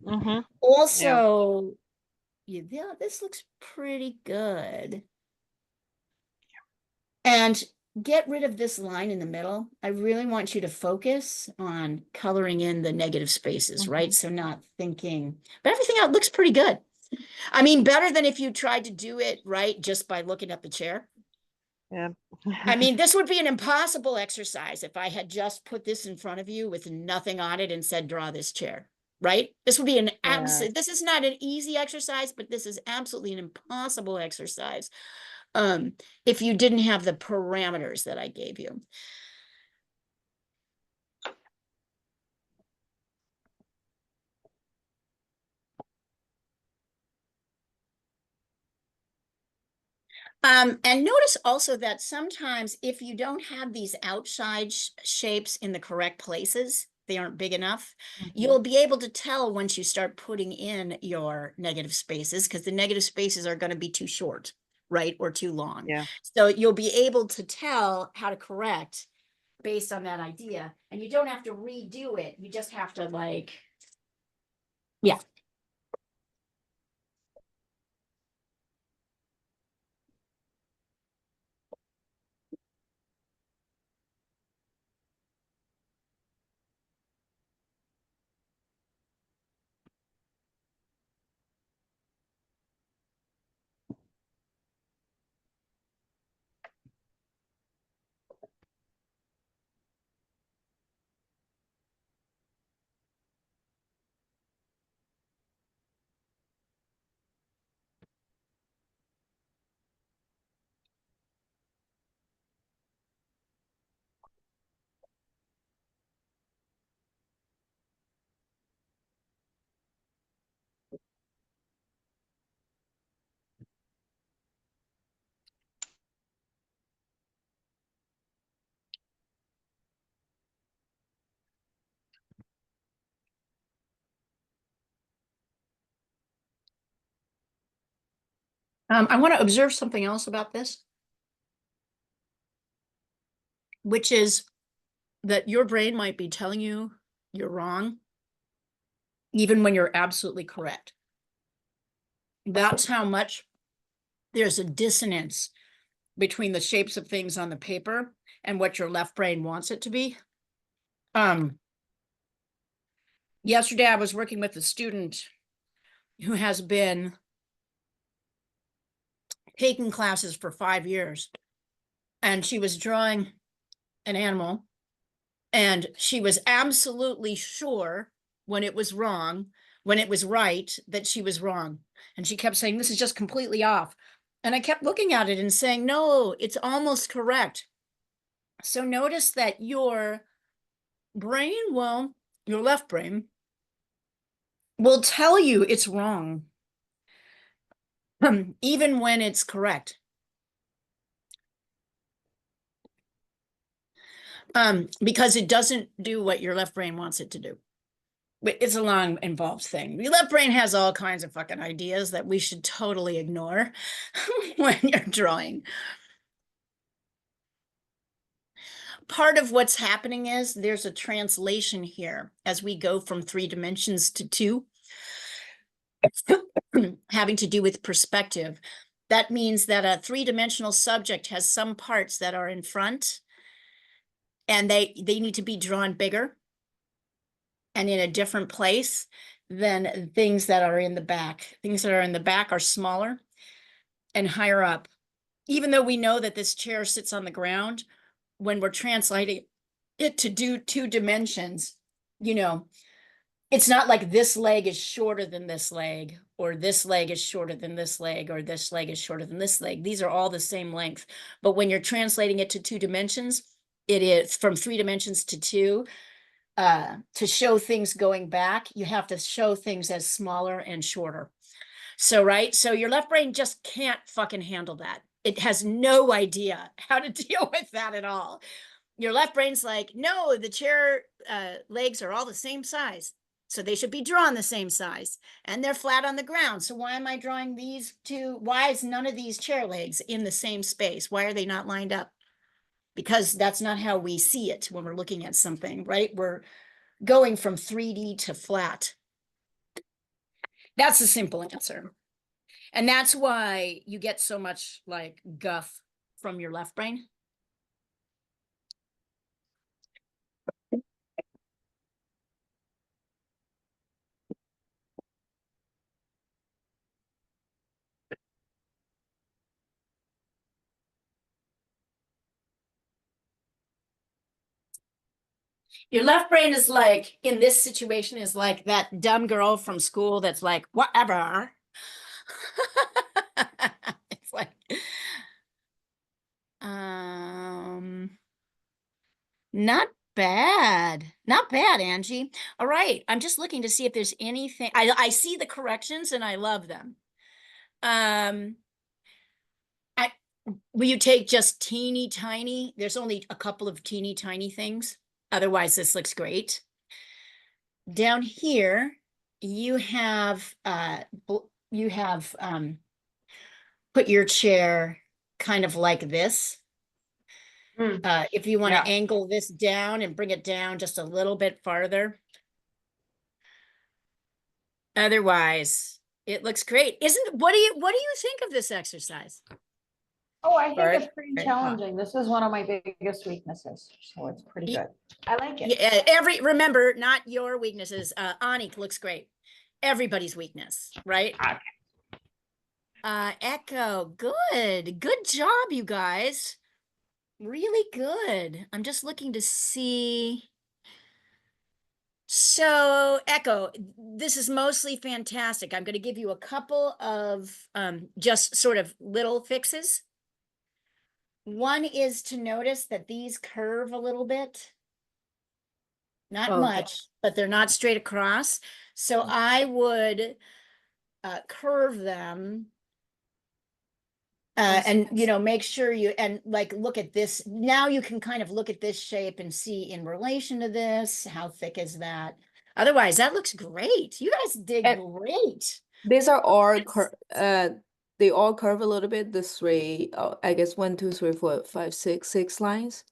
S4: Mhm.
S1: Also, yeah, this looks pretty good. And get rid of this line in the middle. I really want you to focus on coloring in the negative spaces, right? So not thinking, but everything else looks pretty good. I mean, better than if you tried to do it right just by looking at the chair.
S4: Yeah.
S1: I mean, this would be an impossible exercise if I had just put this in front of you with nothing on it and said, draw this chair, right? This would be an absolute, this is not an easy exercise, but this is absolutely an impossible exercise. If you didn't have the parameters that I gave you. And notice also that sometimes if you don't have these outside shapes in the correct places, they aren't big enough, you'll be able to tell once you start putting in your negative spaces, because the negative spaces are going to be too short, right? Or too long.
S4: Yeah.
S1: So you'll be able to tell how to correct based on that idea. And you don't have to redo it. You just have to like, yeah. I want to observe something else about this, which is that your brain might be telling you you're wrong, even when you're absolutely correct. That's how much there's a dissonance between the shapes of things on the paper and what your left brain wants it to be. Yesterday I was working with a student who has been taking classes for 5 years, and she was drawing an animal, and she was absolutely sure when it was wrong, when it was right, that she was wrong. And she kept saying, this is just completely off. And I kept looking at it and saying, no, it's almost correct. So notice that your brain, well, your left brain, will tell you it's wrong, even when it's correct. Because it doesn't do what your left brain wants it to do. It's a long, involved thing. The left brain has all kinds of fucking ideas that we should totally ignore when you're drawing. Part of what's happening is there's a translation here as we go from 3 dimensions to 2, having to do with perspective. That means that a 3-dimensional subject has some parts that are in front, and they need to be drawn bigger and in a different place than things that are in the back. Things that are in the back are smaller and higher up. Even though we know that this chair sits on the ground, when we're translating it to do 2 dimensions, you know, it's not like this leg is shorter than this leg, or this leg is shorter than this leg, or this leg is shorter than this leg. These are all the same length. But when you're translating it to 2 dimensions, it is from 3 dimensions to 2. To show things going back, you have to show things as smaller and shorter. So, right? So your left brain just can't fucking handle that. It has no idea how to deal with that at all. Your left brain's like, no, the chair legs are all the same size. So they should be drawn the same size, and they're flat on the ground. So why am I drawing these 2? Why is none of these chair legs in the same space? Why are they not lined up? Because that's not how we see it when we're looking at something, right? We're going from 3D to flat. That's the simple answer. And that's why you get so much like guff from your left brain. Your left brain is like, in this situation, is like that dumb girl from school that's like, whatever. It's like, not bad. Not bad, Angie. All right. I'm just looking to see if there's anything. I see the corrections and I love them. I will you take just teeny tiny? There's only a couple of teeny tiny things. Otherwise, this looks great. Down here, you have put your chair kind of like this. If you want to
S2: Yeah.
S1: angle this down and bring it down just a little bit farther. Otherwise, it looks great. What do you think of this exercise?
S2: Oh, I think
S3: Very-
S2: it's pretty
S3: very hot.
S2: challenging. This is one of my biggest weaknesses, so it's pretty
S1: Ye-
S2: good. I like it.
S1: Yeah, remember, not your weaknesses. Anik looks great. Everybody's weakness, right? Echo, good job, you guys. Really good. I'm just looking to see. So, Echo, this is mostly fantastic. I'm going to give you a couple of just sort of little fixes. One is to notice that these curve a little bit. Not
S3: Okay.
S1: much, but they're not straight across. So I would curve them. And make sure and like look at this. Now you can kind of look at this shape and see in relation to this, how thick is that? Otherwise, that looks great. You guys did
S3: And-
S1: great.
S3: These are all they all curve a little bit. The three, I guess 1, 2, 3, 4, 5, 6 lines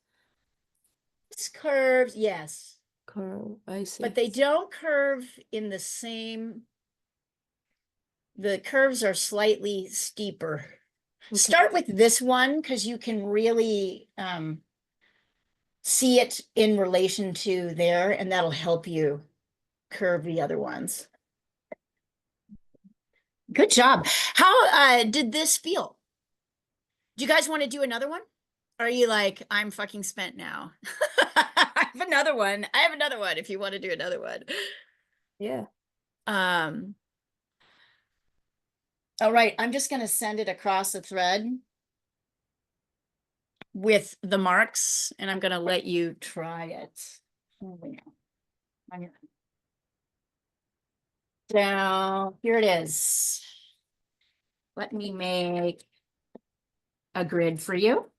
S1: This curves, yes,
S3: curve. I see.
S1: but they don't curve in the same. The curves are slightly steeper.
S3: Okay.
S1: Start with this one because you can really see it in relation to there, and that'll help you curve the other ones. Good job. How did this feel? Do you guys want to do another one? Or are you like, I'm fucking spent now? I have another one. I have another one if you want to do another one.
S3: Yeah.
S1: All right, I'm just going to send it across the thread with the marks, and I'm going to let you try it. So here it is. Let me make a grid for you.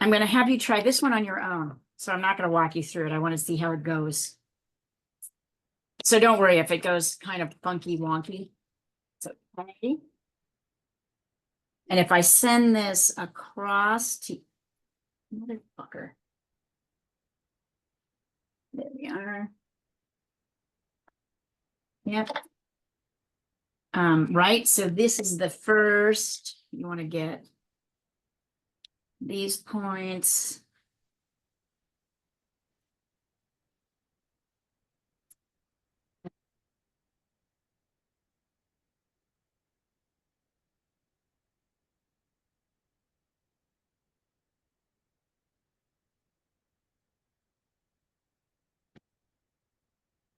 S1: I'm going to have you try this one on your own. So I'm not going to walk you through it. I want to see how it goes. So don't worry if it goes kind of funky wonky. It's okay. And if I send this across to motherfucker. There we are. Yep. Right. So this is the first. You want to get these points.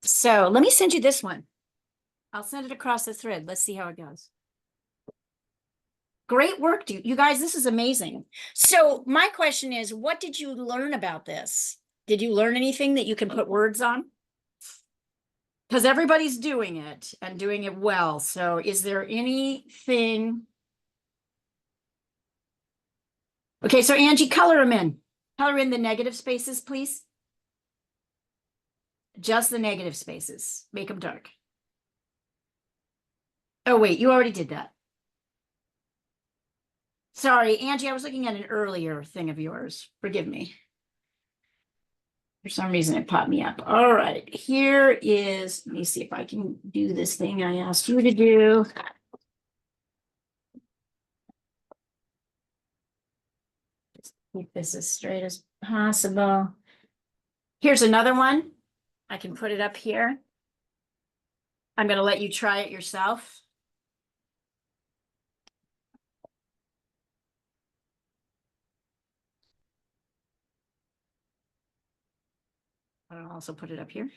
S1: So let me send you this one. I'll send it across the thread. Let's see how it goes. Great work, dude. You guys, this is amazing. So my question is, what did you learn about this? Did you learn anything that you can put words on? Because everybody's doing it and doing it well. So is there anything? Okay, so Angie, color them in. Color in the negative spaces, please. Just the negative spaces. Make them dark. Oh, wait, you already did that. Sorry, Angie, I was looking at an earlier thing of yours. Forgive me. For some reason, it popped me up. All right, here is, let me see if I can do this thing I asked you to do. Just keep this as straight as possible. Here's another one. I can put it up here. I'm going to let you try it yourself. I'll also put it up here.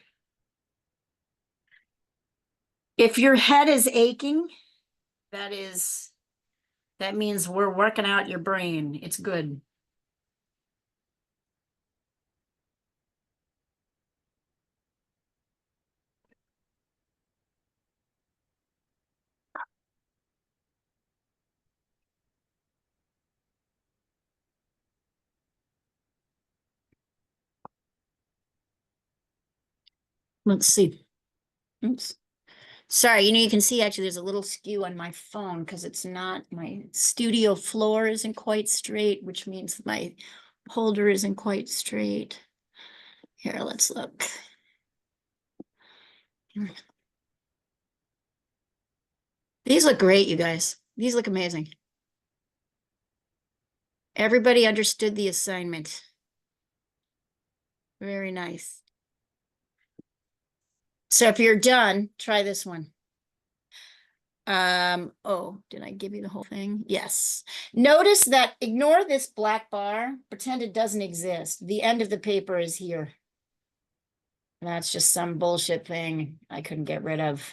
S1: If your head is aching, that means we're working out your brain. It's good. Let's see. Oops. Sorry, you can see actually there's a little skew on my phone because it's not, my studio floor isn't quite straight, which means my holder isn't quite straight. Here, let's look. These look great, you guys. These look amazing. Everybody understood the assignment. Very nice. So if you're done, try this one. Oh, did I give you the whole thing? Yes. Notice that, ignore this black bar, pretend it doesn't exist. The end of the paper is here. That's just some bullshit thing I couldn't get rid of.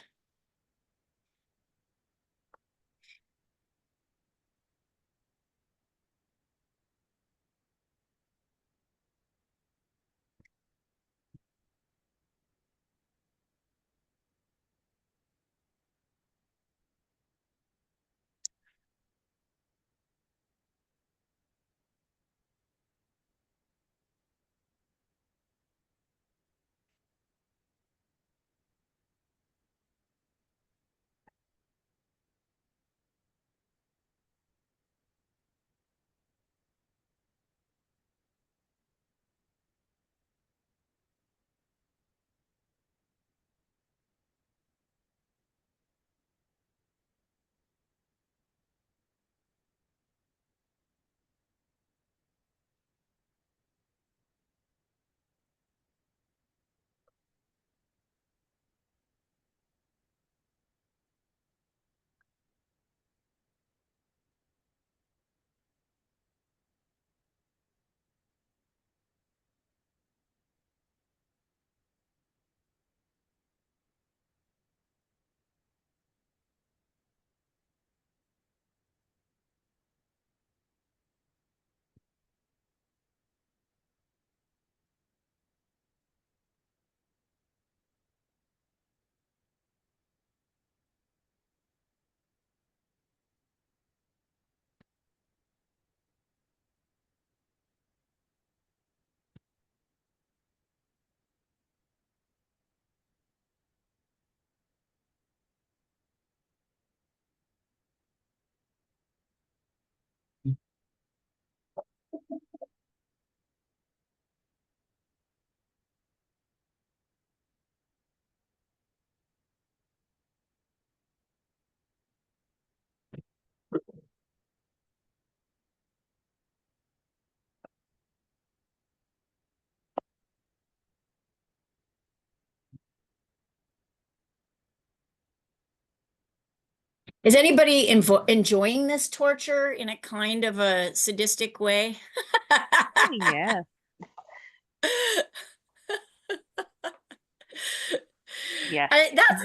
S1: Is anybody enjoying this torture in a kind of a sadistic way?
S4: Oh, yeah. Yes.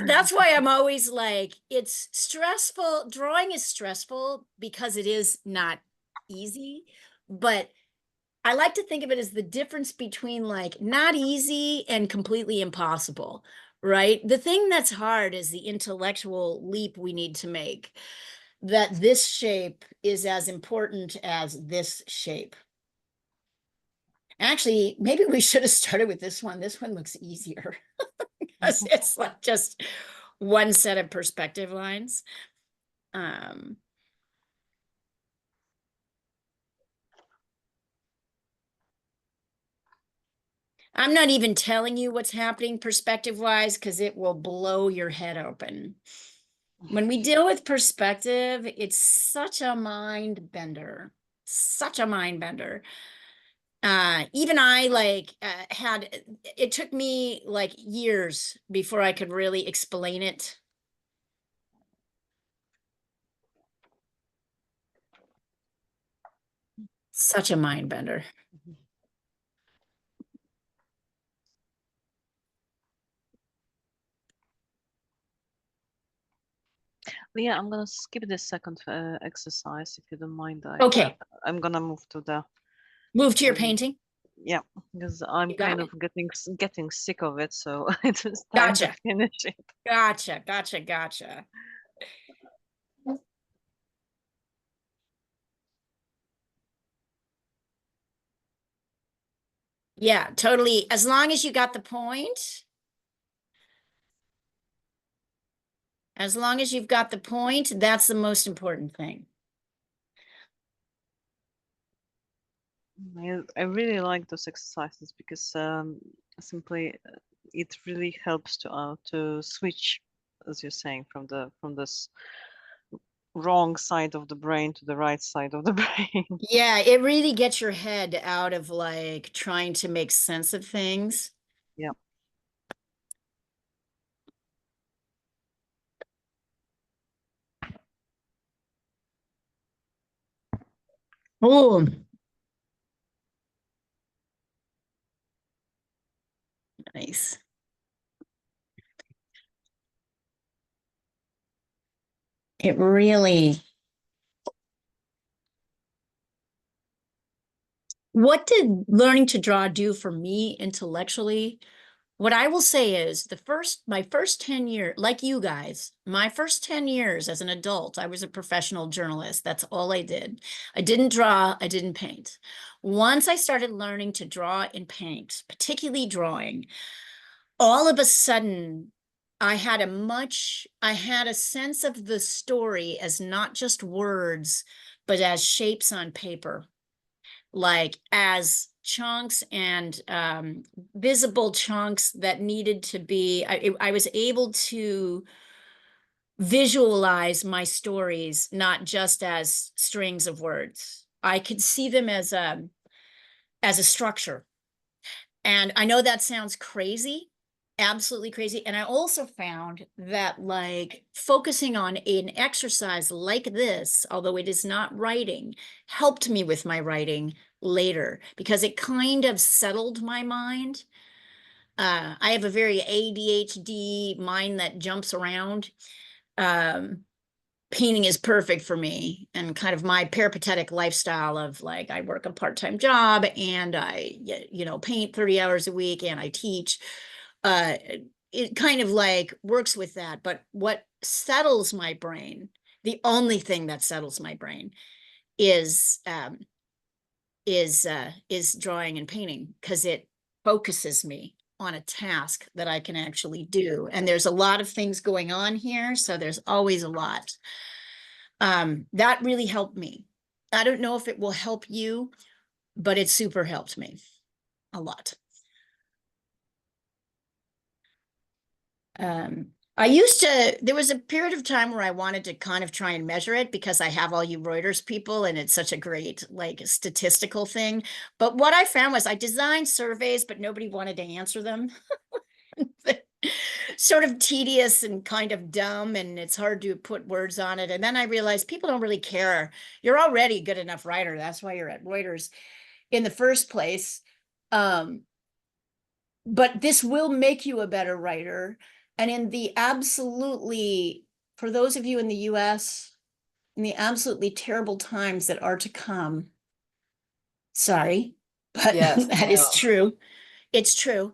S1: That's why I'm always like, it's stressful. Drawing is stressful because it is not easy, but I like to think of it as the difference between like not easy and completely impossible, right? The thing that's hard is the intellectual leap we need to make, that this shape is as important as this shape. Actually, maybe we should have started with this one. This one looks easier because it's like just one set of perspective lines. I'm not even telling you what's happening perspective wise because it will blow your head open. When we deal with perspective, it's such a mind bender, such a mind bender. Even I it took me like years before I could really explain it. Such a mind bender.
S4: Yeah, I'm gonna skip this second exercise if you don't mind.
S1: Okay,
S4: I'm gonna move to the
S1: move to your
S4: um,
S1: painting.
S4: yeah, because I'm
S1: You got
S4: kind
S1: it.
S4: of getting sick of it, so it is time to
S1: Gotcha.
S4: finish it.
S1: Gotcha. Yeah, totally. As long as you got the point. As long as you've got the point, that's the most important thing.
S4: I really like those exercises because simply it really helps to switch, as you're saying, from this wrong side of the brain to the right side of the brain.
S1: Yeah, it really gets your head out of like trying to make sense of things.
S4: Yeah.
S1: Oh, nice. It really. What did learning to draw do for me intellectually? What I will say is my first 10 years, like you guys, my first 10 years as an adult, I was a professional journalist. That's all I did. I didn't draw, I didn't paint. Once I started learning to draw and paint, particularly drawing, all of a sudden I had a sense of the story as not just words, but as shapes on paper, like as chunks and visible chunks that needed to be, I was able to visualize my stories, not just as strings of words. I could see them as a structure. And I know that sounds crazy, absolutely crazy. And I also found that like focusing on an exercise like this, although it is not writing, helped me with my writing later because it kind of settled my mind. I have a very ADHD mind that jumps around. Um, Painting is perfect for me, and kind of my peripatetic lifestyle of like I work a part-time job and I paint 30 hours a week and I teach. uh it kind of like works with that. But what settles my brain, the only thing that settles my brain is drawing and painting, because it focuses me on a task that I can actually do. And there's a lot of things going on here, so there's always a lot. That really helped me. I don't know if it will help you, but it super helped me a lot. There was a period of time where I wanted to kind of try and measure it because I have all you Reuters people and it's such a great like statistical thing. But what I found was I designed surveys, but nobody wanted to answer them. Sort of tedious and kind of dumb, and it's hard to put words on it. And then I realized people don't really care. You're already a good enough writer. That's why you're at Reuters in the first place. But this will make you a better writer. And for those of you in the US, in the absolutely terrible times that are to come, sorry, but
S3: Yes,
S1: that
S3: I
S1: is
S3: know.
S1: true. It's true.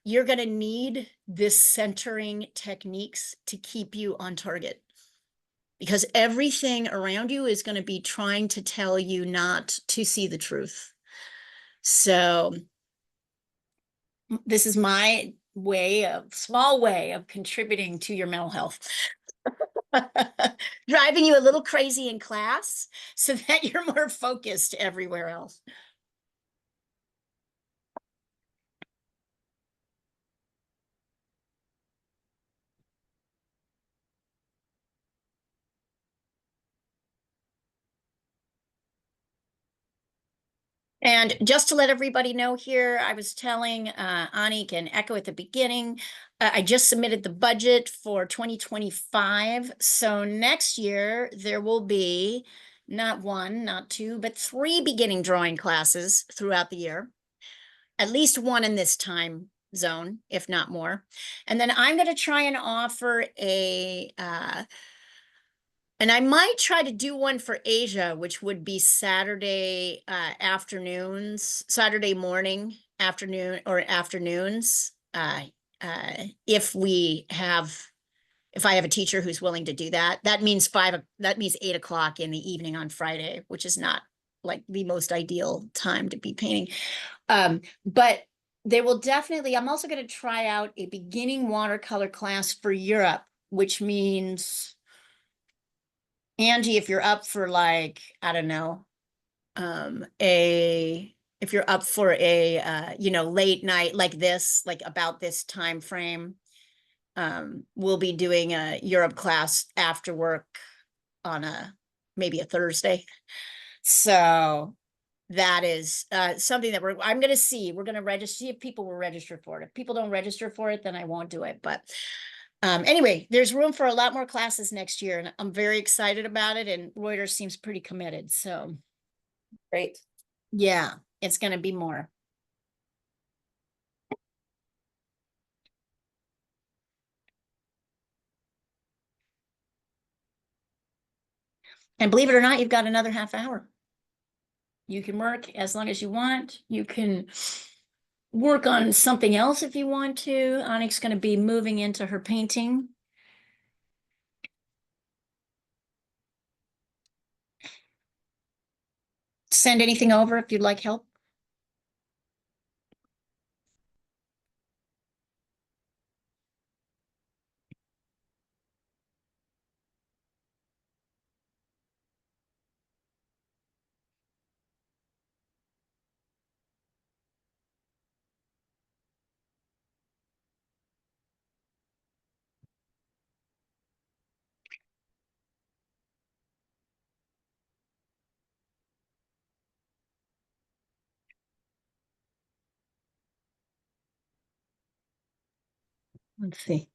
S1: You're going to need this centering techniques to keep you on target, because everything around you is going to be trying to tell you not to see the truth. So this is my small way of contributing to your mental health. Driving you a little crazy in class so that you're more focused everywhere else. And just to let everybody know here, I was telling Anik and Echo at the beginning, I just submitted the budget for 2025. So next year there will be not one, not two, but 3 beginning drawing classes throughout the year. At least one in this time zone, if not more. And then I'm going to try and offer And I might try to do one for Asia, which would be Saturday Saturday morning, afternoon, or afternoons. If I have a teacher who's willing to do that, that means 8 o'clock in the evening on Friday, which is not like the most ideal time to be painting. But they will definitely, I'm also going to try out a beginning watercolor class for Europe, which means, Angie, if you're up for like, I don't know, if you're up for a, late night like this, like about this time frame, we'll be doing a Europe class after work on maybe a Thursday. So that is something that I'm going to see. We're going to see if people will register for it. If people don't register for it, then I won't do it. But anyway, there's room for a lot more classes next year, and I'm very excited about it. And Reuters seems pretty committed. So
S3: Great.
S1: yeah, it's going to be more. And believe it or not, you've got another half hour. You can work as long as you want. You can work on something else if you want to. Onyx's going to be moving into her painting. Send anything over if you'd like help. Let's see.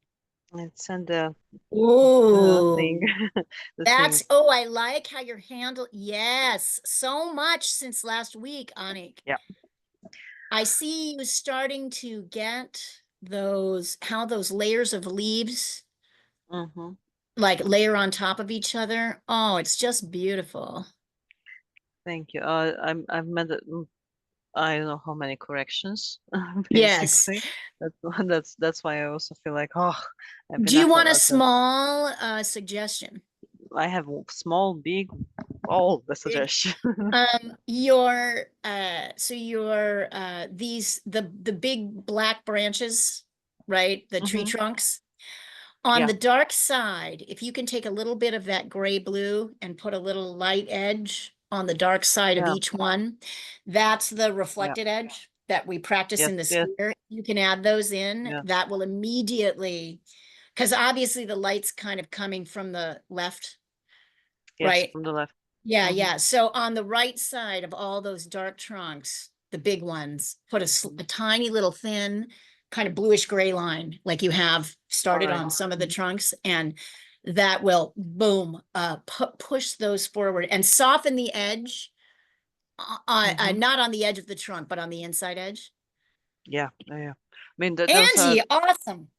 S4: Let's send the
S1: Oh,
S4: thing. The
S1: that's,
S4: thing.
S1: oh, I like how you're handled. Yes, so much since last week, Anik.
S4: Yeah.
S1: I see you starting to get how those layers of leaves
S4: Mm-hmm.
S1: like layer on top of each other. Oh, it's just beautiful.
S4: Thank you. I've made it, I don't know how many corrections,
S1: Yes.
S4: basically. That's why I also feel like, oh, I've
S1: Do you
S4: enough
S1: want a
S4: of that.
S1: small suggestion?
S4: I have small, big, all the
S1: Big.
S4: suggestions.
S1: The big black branches, right? The tree
S4: Mhm.
S1: trunks. On
S4: Yeah.
S1: the dark side, if you can take a little bit of that gray blue and put a little light edge on the dark side of
S4: Yeah.
S1: each one, that's the reflected edge that we practice in the
S4: Yes, yes.
S1: sphere. You can add those in.
S4: Yeah.
S1: That will immediately, because obviously the light's kind of coming from the left,
S4: Yes,
S1: right?
S4: from the left.
S1: Yeah,
S4: Mhm.
S1: yeah. So on the right side of all those dark trunks, the big ones, put a tiny little thin kind of bluish gray line like you have started
S4: Alright.
S1: on some of the trunks, and that will boom, push those forward and soften the edge,
S4: Mhm.
S1: not on the edge of the trunk, but on the inside edge.
S4: Yeah, yeah. I mean, those are
S1: Angie, awesome.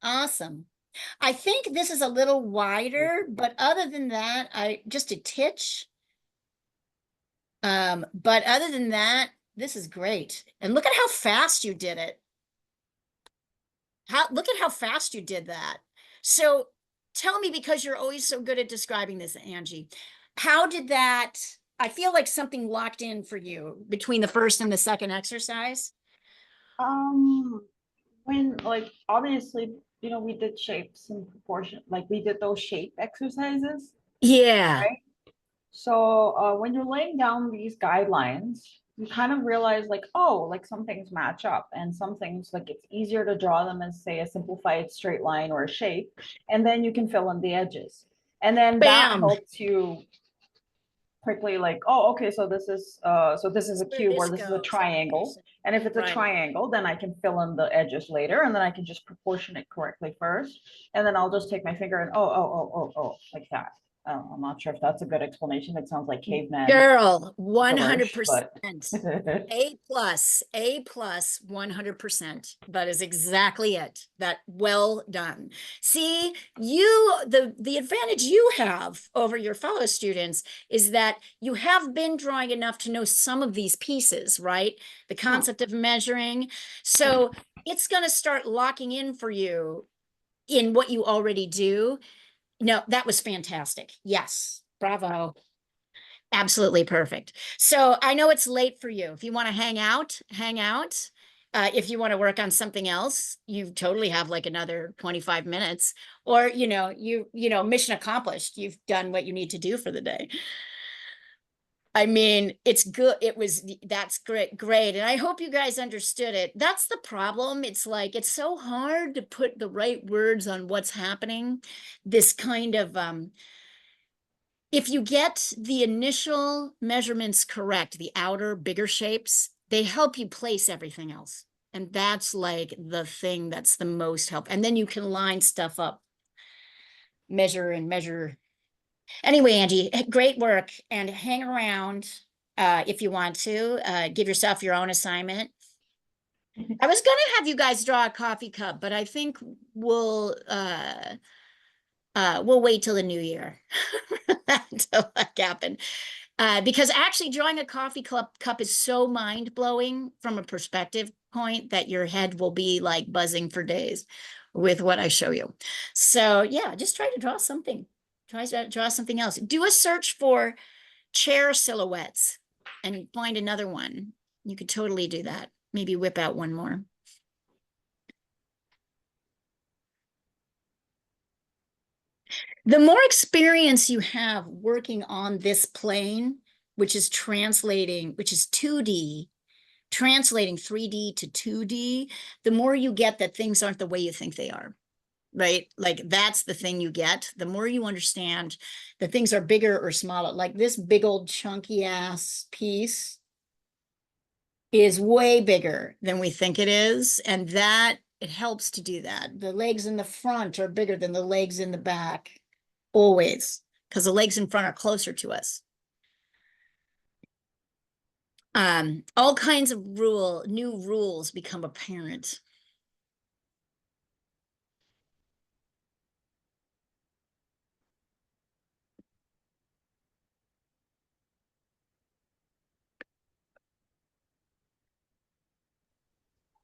S1: Awesome. I think this is a little wider, but other than that, just a titch. But other than that, this is great. And look at how fast you did it. Look at how fast you did that. So tell me, because you're always so good at describing this, Angie, how did that, I feel like something locked in for you between the first and the second exercise.
S2: When like obviously, we did shapes in proportion, like we did those shape exercises.
S1: Yeah.
S2: Right. So when you're laying down these guidelines, you kind of realize like, oh, like some things match up and some things like it's easier to draw them as say a simplified straight line or a shape, and then you can fill in the edges. And then that
S1: Bam.
S2: helps you quickly like, oh, okay, so this is a cube or this is a triangle. And if it's a triangle, then I can fill in the edges later, and then I can just proportion it correctly first. And then I'll just take my finger and oh, like that. I'm not sure if that's a good explanation. It sounds like caveman.
S1: Girl,
S2: gibberish,
S1: 100%.
S2: but-
S1: A plus, 100%. That is exactly it. That well done. See, the advantage you have over your fellow students is that you have been drawing enough to know some of these pieces, right? The concept of measuring. So it's going to start locking in for you in what you already do. No, that was fantastic. Yes. Bravo. Absolutely perfect. So I know it's late for you. If you want to hang out, hang out. If you want to work on something else, you totally have like another 25 minutes, or, mission accomplished. You've done what you need to do for the day. I mean, it's good. That's great. Great. And I hope you guys understood it. That's the problem. It's like, it's so hard to put the right words on what's happening. This kind of, if you get the initial measurements correct, the outer bigger shapes, they help you place everything else. And that's like the thing that's the most help. And then you can line stuff up, measure and measure. Anyway, Angie, great work, and hang around if you want to. Give yourself your own assignment. I was gonna have you guys draw a coffee cup, but I think we'll wait till the new year until that happen. Because actually drawing a coffee cup is so mind-blowing from a perspective point that your head will be like buzzing for days with what I show you. So yeah, just try to draw something. Try to draw something else. Do a search for chair silhouettes and find another one. You could totally do that. Maybe whip out one more. The more experience you have working on this plane, which is 2D, translating 3D to 2D, the more you get that things aren't the way you think they are, right? Like that's the thing you get. The more you understand that things are bigger or smaller, like this big old chunky ass piece is way bigger than we think it is. And that it helps to do that. The legs in the front are bigger than the legs in the back. Always, because the legs in front are closer to us. All kinds of new rules become apparent.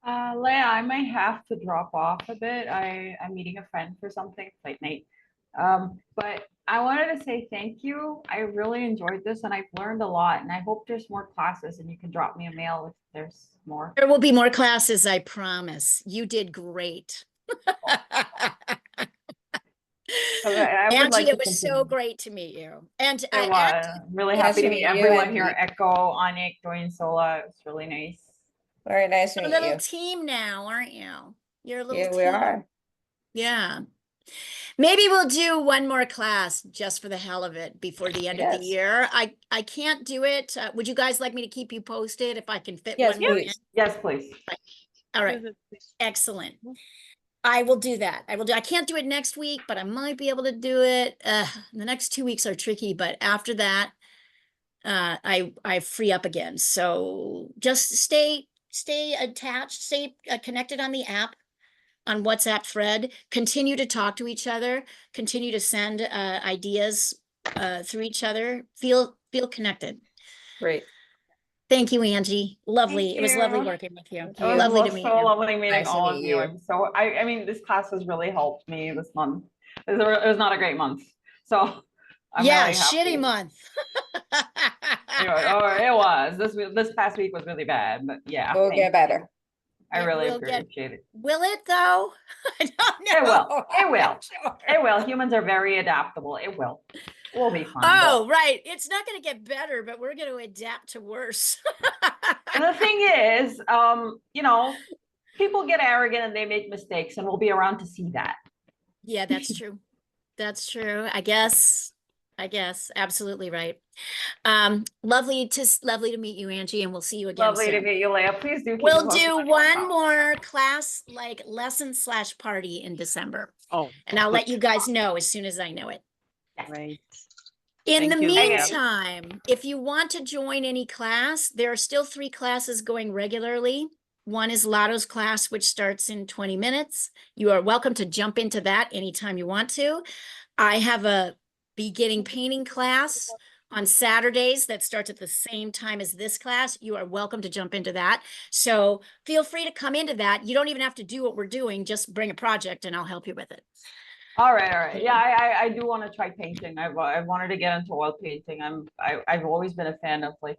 S2: Leah, I might have to drop off a bit. I'm meeting a friend for something, it's like Nate. But I wanted to say thank you. I really enjoyed this and I've learned a lot, and I hope there's more classes and you can drop me a mail if there's more.
S1: There will be more classes, I promise. You did great.
S2: I would
S1: Angie,
S2: like to
S1: it was so
S2: continue.
S1: great to meet you. And
S2: It was. I'm really
S3: Nice
S2: happy
S3: to
S2: to meet
S3: meet you,
S2: everyone here
S3: Angie.
S2: at Echo, Anik, Doing Sola. It was really nice.
S3: Very nice to
S1: you're a
S3: meet
S1: little
S3: you.
S1: team now, aren't you? You're a little
S3: Here we
S1: team.
S3: are.
S1: Yeah. Maybe we'll do one more class just for the hell of it before the end of the
S3: Yes.
S1: year. I can't do it. Would you guys like me to keep you posted if I can fit
S3: Yes,
S1: one more in?
S3: please.
S2: Yes, please.
S1: All right.
S4: Please.
S1: Excellent. I will do that. I can't do it next week, but I might be able to do it. The next 2 weeks are tricky, but after that, I free up again. So just stay attached, stay connected on the app, on WhatsApp thread, continue to talk to each other, continue to send ideas through each other, feel connected.
S3: Great.
S1: Thank you, Angie. Lovely.
S2: Thank
S1: It was lovely
S2: you.
S1: working with you.
S3: Thank
S2: It was
S1: Lovely to meet
S2: so
S1: you.
S2: lovely meeting
S3: Nice to
S2: all of
S3: meet
S2: you.
S3: you.
S2: And so I mean, this class has really helped me this month. It was not a great month. So I'm
S1: Yeah,
S2: really happy.
S1: shitty month.
S2: It was. This past week was really bad, but yeah.
S3: It will
S2: thank
S3: get
S2: you.
S3: better.
S2: I
S1: It
S2: really
S1: will get-
S2: appreciate it.
S1: Will it though? I don't know.
S2: It will. It
S1: I'm
S2: will.
S1: not sure.
S2: It will. Humans are very adaptable. It will. We'll be fine.
S1: Oh, right. It's not going to get better, but we're going to adapt to worse.
S2: And the thing is, people get arrogant and they make mistakes, and we'll be around to see that.
S1: Yeah, that's true. That's true. I guess. Absolutely right. Lovely to meet you, Angie, and we'll see you again
S2: Lovely to
S1: soon.
S2: meet you, Leah. Please do. Keep
S1: We'll
S2: me posted
S1: do
S2: on your
S1: one
S2: account.
S1: more class, like lesson/party in December,
S4: Oh,
S1: and I'll let
S4: good.
S1: you guys know as soon as I know it.
S4: Great.
S1: In the
S4: Thank you.
S1: meantime, if you want to join any class, there are still 3 classes going regularly. One is Lotto's class, which starts in 20 minutes. You are welcome to jump into that anytime you want to. I have a beginning painting class on Saturdays that starts at the same time as this class. You are welcome to jump into that. So feel free to come into that. You don't even have to do what we're doing. Just bring a project and I'll help you with it.
S2: All right. Yeah, I do want to try painting. I wanted to get into oil painting. I've always been a fan of like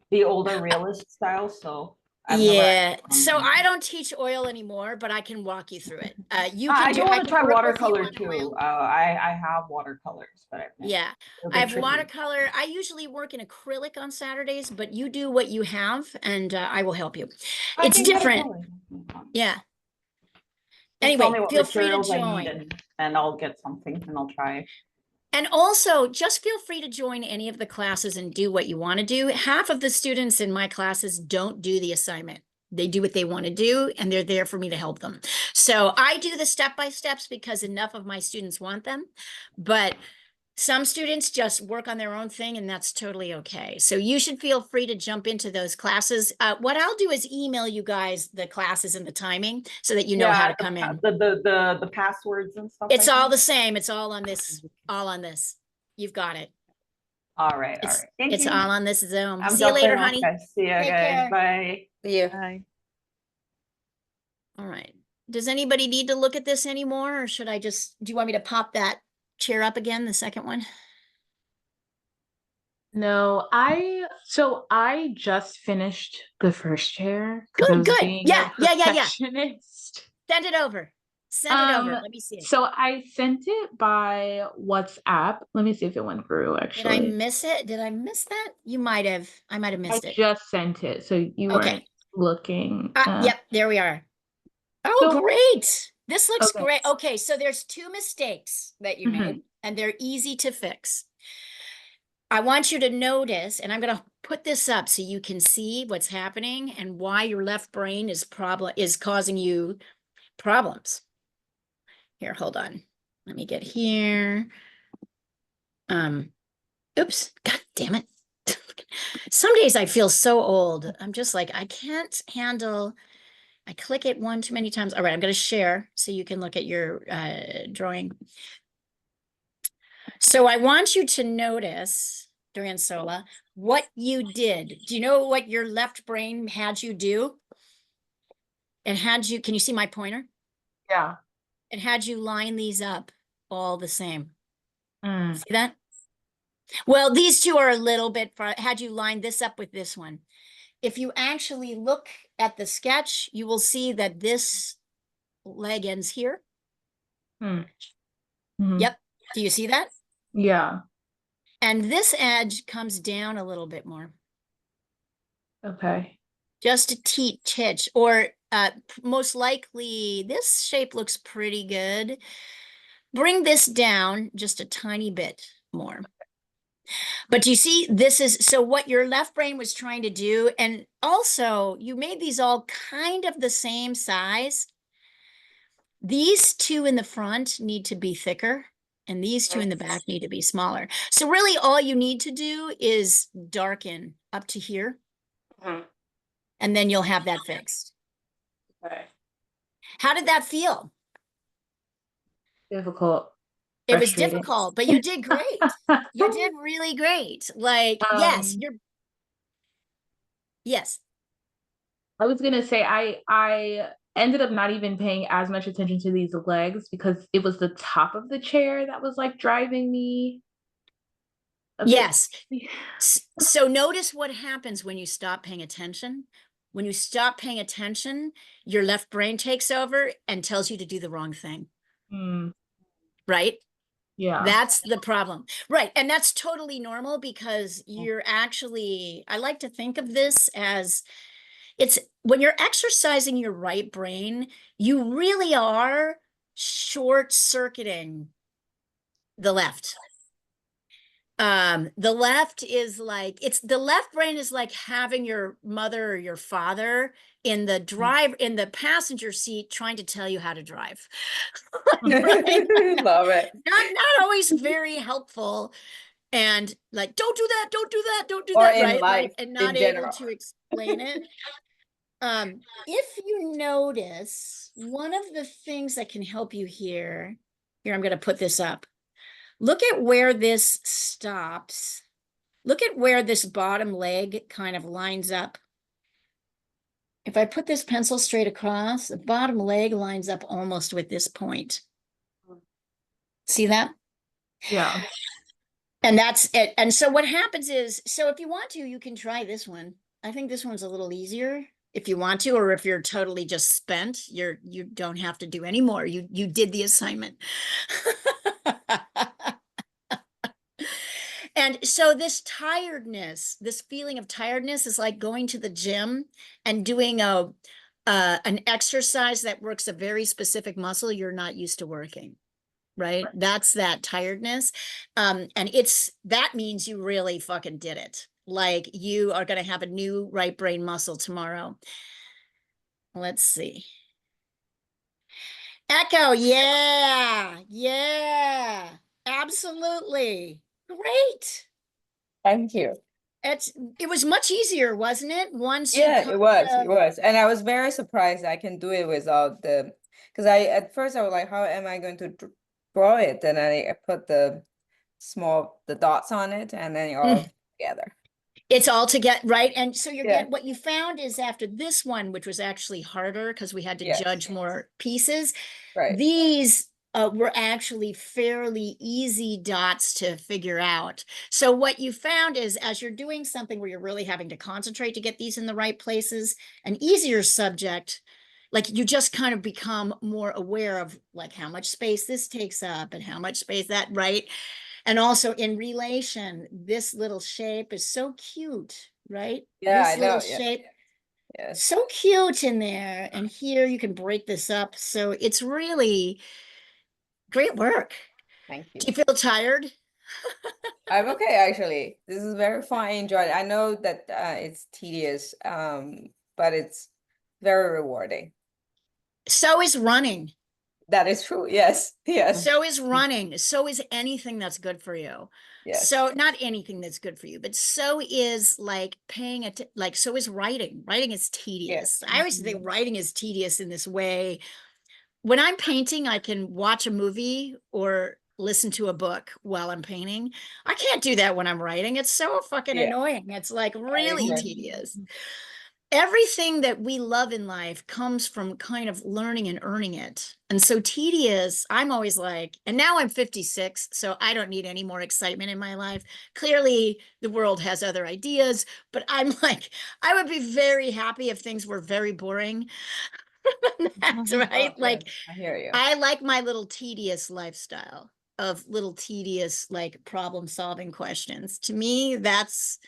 S2: the older realist style. So I've never
S1: Yeah, so
S2: actually
S1: I don't teach oil anymore, but I can walk you through it. You
S2: I
S1: can
S2: do
S1: I
S2: want
S1: can
S2: to try
S1: work with you
S2: watercolor
S1: on
S2: too.
S1: oil.
S2: I have watercolors, but
S1: Yeah,
S2: it'll
S1: I
S2: be
S1: have
S2: tricky.
S1: watercolor. I usually work in acrylic on Saturdays, but you do what you have and I will help you.
S2: I
S1: It's
S2: can get it
S1: different.
S2: going.
S1: Yeah.
S2: Just tell
S1: Anyway,
S2: me what
S1: feel free to
S2: materials I need
S1: join.
S2: and I'll get something and I'll try.
S1: And also, just feel free to join any of the classes and do what you want to do. Half of the students in my classes don't do the assignment. They do what they want to do, and they're there for me to help them. So I do the step-by-steps because enough of my students want them. But some students just work on their own thing, and that's totally okay. So you should feel free to jump into those classes. What I'll do is email you guys the classes and the timing so that you know how to come in.
S2: The passwords and stuff.
S1: It's
S2: I
S1: all
S2: think.
S1: the same. It's all on this. All on this. You've got it.
S2: All right. Thank
S1: It's
S2: you.
S1: all on this Zoom.
S2: I'm
S1: See you later,
S2: jumping off,
S1: honey.
S2: guys. See ya,
S1: Take
S2: guys.
S1: care.
S2: Bye.
S3: Yeah.
S4: Bye.
S1: All right. Does anybody need to look at this anymore, or should I just, do you want me to pop that chair up again, the second one?
S5: No, I just finished the first chair because I
S1: Good,
S5: was
S1: good.
S5: being
S1: Yeah,
S5: a
S1: yeah.
S5: perfectionist.
S1: Send it over. Send it over. Let me see.
S5: So I sent it by WhatsApp. Let me see if it went through
S1: Did I
S5: actually.
S1: miss it? Did I miss that? You might have. I might have
S5: I
S1: missed it.
S5: just sent it, so you
S1: Okay.
S5: weren't looking.
S1: Yep, there we are. Oh,
S5: So-
S1: great. This looks
S5: Okay.
S1: great. Okay, so there's 2 mistakes that you
S5: Mhm.
S1: made, and they're easy to fix. I want you to notice, and I'm going to put this up so you can see what's happening and why your left brain is causing you problems. Here, hold on. Let me get here. Oops, God damn it. Some days I feel so old. I'm just like, I can't handle, I click it one too many times. All right, I'm going to share so you can look at your drawing. So I want you to notice, Duransola, what you did. Do you know what your left brain had you do? It had you, can you see my pointer?
S5: Yeah.
S1: It had you line these up all the same.
S5: Mm.
S1: See that? Well, these two are a little bit far. Had you line this up with this one. If you actually look at the sketch, you will see that this leg ends here.
S5: Mm. Mhm.
S1: Yep. Do you see that?
S5: Yeah.
S1: And this edge comes down a little bit more.
S5: Okay.
S1: Just a titch, or most likely this shape looks pretty good. Bring this down just a tiny bit more. But you see, this is, so what your left brain was trying to do, and also you made these all kind of the same size. These 2 in the front need to be thicker, and these 2 in the back need to be smaller. So really all you need to do is darken up to here,
S5: Mhm.
S1: and then you'll have that fixed.
S5: Okay.
S1: How did that feel?
S5: Difficult.
S1: It was
S5: Frustrating.
S1: difficult, but you did great. You did really great. Like, yes, yes.
S5: I was gonna say I ended up not even paying as much attention to these legs because it was the top of the chair that was like driving me a bit.
S1: Yes. So notice what happens when you stop paying attention. When you stop paying attention, your left brain takes over and tells you to do the wrong thing.
S5: Mm,
S1: Right?
S5: yeah.
S1: That's the problem. Right. And that's totally normal because you're actually, I like to think of this as it's when you're exercising your right brain, you really are short circuiting the left. The left is like, the left brain is like having your mother or your father in the passenger seat trying to tell you how to drive. Right?
S3: Love it.
S1: Not always very helpful. and like, don't do that, don't do that, don't do
S3: Or
S1: that,
S3: in
S1: right?
S3: life,
S1: Like, and
S3: in
S1: not able
S3: general.
S1: to explain it. If you notice, one of the things that can help you here, I'm going to put this up. Look at where this stops. Look at where this bottom leg kind of lines up. If I put this pencil straight across, the bottom leg lines up almost with this point. See that?
S5: Yeah.
S1: And that's it. And so what happens is, so if you want to, you can try this one. I think this one's a little easier if you want to, or if you're totally just spent, you don't have to do any more. You did the assignment. And so this tiredness, this feeling of tiredness is like going to the gym and doing an exercise that works a very specific muscle you're not used to working. Right? That's that tiredness. And that means you really fucking did it. Like you are going to have a new right brain muscle tomorrow. Let's see. Echo, yeah, absolutely. Great.
S3: Thank you.
S1: It was much easier, wasn't it? Once you
S3: Yeah,
S1: kind
S3: it was,
S1: of-
S3: it was. And I was very surprised I can do it without because at first I was like, how am I going to draw it? And I put the dots on it and then all together.
S1: It's all to get right. And so
S3: Yeah.
S1: what you found is after this one, which was actually harder because we had to
S3: Yes.
S1: judge more pieces,
S3: Right.
S1: these were actually fairly easy dots to figure out. So what you found is as you're doing something where you're really having to concentrate to get these in the right places, an easier subject, like you just kind of become more aware of like how much space this takes up and how much space that, right? And also in relation, this little shape is so cute, right?
S3: Yeah,
S1: This
S3: I know.
S1: little
S3: Yeah.
S1: shape,
S3: Yes.
S1: so cute in there. And here you can break this up. So it's really great work.
S3: Thank
S1: Do
S3: you.
S1: you feel tired?
S3: I'm okay, actually. This is very fun. I enjoyed it. I know that it's tedious, but it's very rewarding.
S1: So is running.
S3: That is true. Yes. Yes.
S1: So is running. So is anything that's good for you.
S3: Yes.
S1: So not anything that's good for you, but so is like paying it, like, so is writing. Writing is tedious.
S3: Yes.
S1: I always think writing is tedious in this way. When I'm painting, I can watch a movie or listen to a book while I'm painting. I can't do that when I'm writing. It's so fucking
S3: Yeah.
S1: annoying. It's like really
S3: agree.
S1: tedious. Everything that we love in life comes from kind of learning and earning it. And so tedious, I'm always like, and now I'm 56, so I don't need any more excitement in my life. Clearly, the world has other ideas, but I'm like, I would be very happy if things were very boring. That's right.
S3: Oh,
S1: Like,
S3: yes, I hear you.
S1: I like my little tedious lifestyle of little tedious, like problem solving questions. To me, that's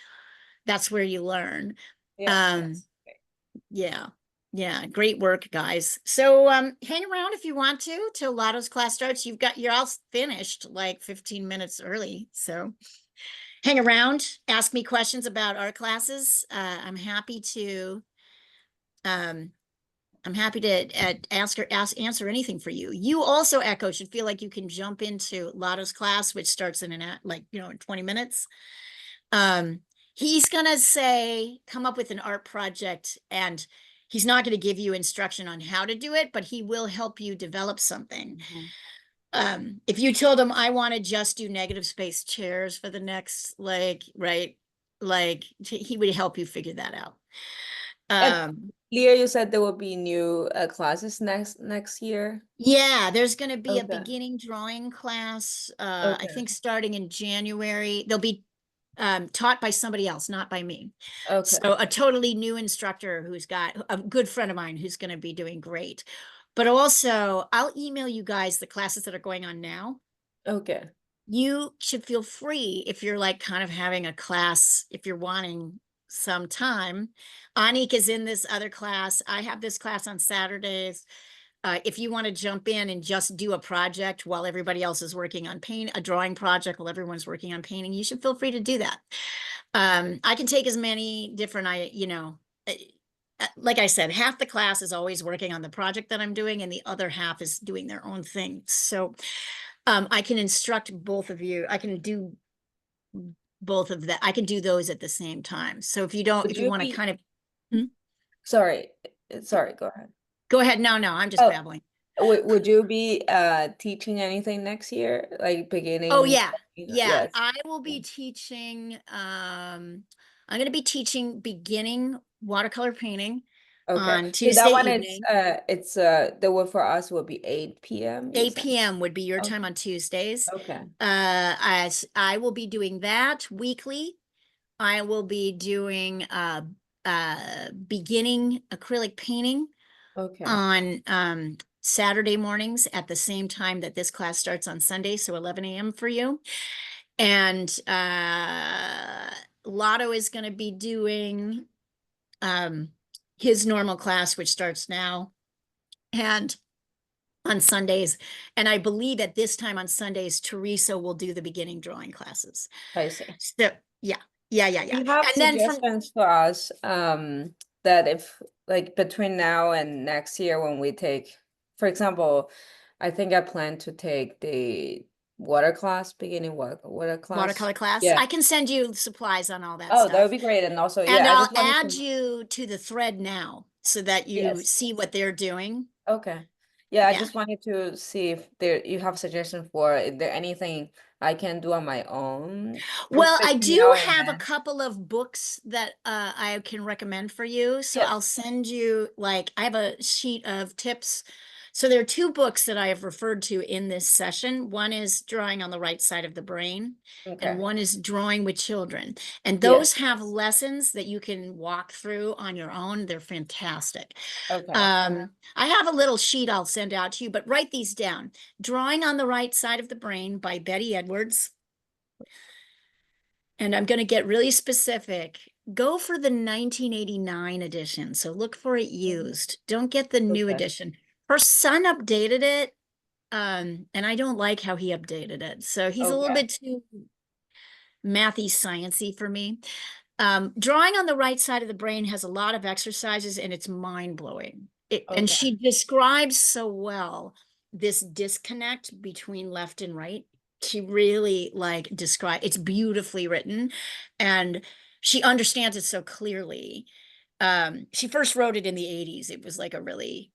S1: where you learn.
S3: Yeah.
S1: Um, yeah, great work, guys. So hang around if you want to till Lotto's class starts. You're all finished like 15 minutes early. So hang around, ask me questions about our classes. I'm happy to answer anything for you. You also, Echo, should feel like you can jump into Lotto's class, which starts in in 20 minutes. He's gonna say, come up with an art project, and he's not gonna give you instruction on how to do it, but he will help you develop something. If you told him I want to just do negative space chairs for the next, he would help you figure that out.
S3: Leah, you said there will be new classes next year.
S1: Yeah, there's going to be a
S3: Okay.
S1: beginning drawing class. I
S3: Okay.
S1: think starting in January. They'll be taught by somebody else, not by me.
S3: Okay.
S1: So a totally new instructor who's got a good friend of mine who's going to be doing great. But also, I'll email you guys the classes that are going on now.
S3: Okay.
S1: You should feel free if you're like kind of having a class, if you're wanting some time. Anik is in this other class. I have this class on Saturdays. If you want to jump in and just do a project while everybody else is working on a drawing project while everyone's working on painting, you should feel free to do that. I can take as many different, like I said, half the class is always working on the project that I'm doing and the other half is doing their own thing. So I can instruct both of you. I can do both of that. I can do those at the same time. So if you don't,
S3: Would
S1: if you
S3: you
S1: want to
S3: be-
S1: kind of
S3: Sorry, sorry, go ahead.
S1: go ahead. No, I'm just
S3: Oh.
S1: babbling.
S3: Would you be teaching anything next year, like beginning?
S1: Oh, yeah.
S3: you know-
S1: Yeah,
S3: Yes.
S1: I will be teaching, I'm gonna be teaching beginning watercolor painting
S3: Okay.
S1: on
S3: So
S1: Tuesday
S3: that one
S1: evening.
S3: it's the one for us will be 8 p.m. you
S1: 8
S3: said?
S1: p.m. would be your
S3: Okay.
S1: time on Tuesdays.
S3: Okay.
S1: As I will be doing that weekly. I will be doing beginning acrylic painting
S3: Okay.
S1: on Saturday mornings at the same time that this class starts on Sunday, so 11 a.m. for you. And Lotto is going to be doing his normal class, which starts now, and on Sundays. And I believe at this time on Sundays, Teresa will do the beginning drawing classes.
S3: I see.
S1: So yeah.
S3: Do you have
S1: And then from
S3: suggestions for us that if like between now and next year when we take, for example, I think I plan to take the water class, beginning water class.
S1: watercolor class,
S3: Yeah.
S1: I can send you supplies on all that
S3: Oh,
S1: stuff.
S3: that would be great. And also,
S1: And
S3: yeah, I
S1: I'll
S3: just wanted
S1: add
S3: to.
S1: you to the thread now so that you
S3: Yes.
S1: see what they're doing.
S3: Okay. Yeah, I
S1: Yeah.
S3: just wanted to see if you have suggestions for, is there anything I can do on my own?
S1: Well, I
S3: between
S1: do
S3: now and
S1: have a
S3: then?
S1: couple of books that I can recommend for you. So
S3: Yes.
S1: I'll send you, like, I have a sheet of tips. So there are two books that I have referred to in this session. One is Drawing on the Right Side of the Brain,
S3: Okay.
S1: and one is Drawing with Children. And
S3: Yes.
S1: those have lessons that you can walk through on your own. They're fantastic.
S3: Okay.
S1: I have a little sheet I'll send out to you, but write these down. Drawing on the Right Side of the Brain by Betty Edwards. And I'm going to get really specific. Go for the 1989 edition. So look for it used. Don't get the new
S3: Okay.
S1: edition. Her son updated it. And I don't like how he updated it. So he's a little
S3: Okay.
S1: bit too mathy sciencey for me. Drawing on the Right Side of the Brain has a lot of exercises and it's mind-blowing. And
S3: Okay.
S1: she describes so well this disconnect between left and right. She really it's beautifully written and she understands it so clearly. She first wrote it in the 80s. It was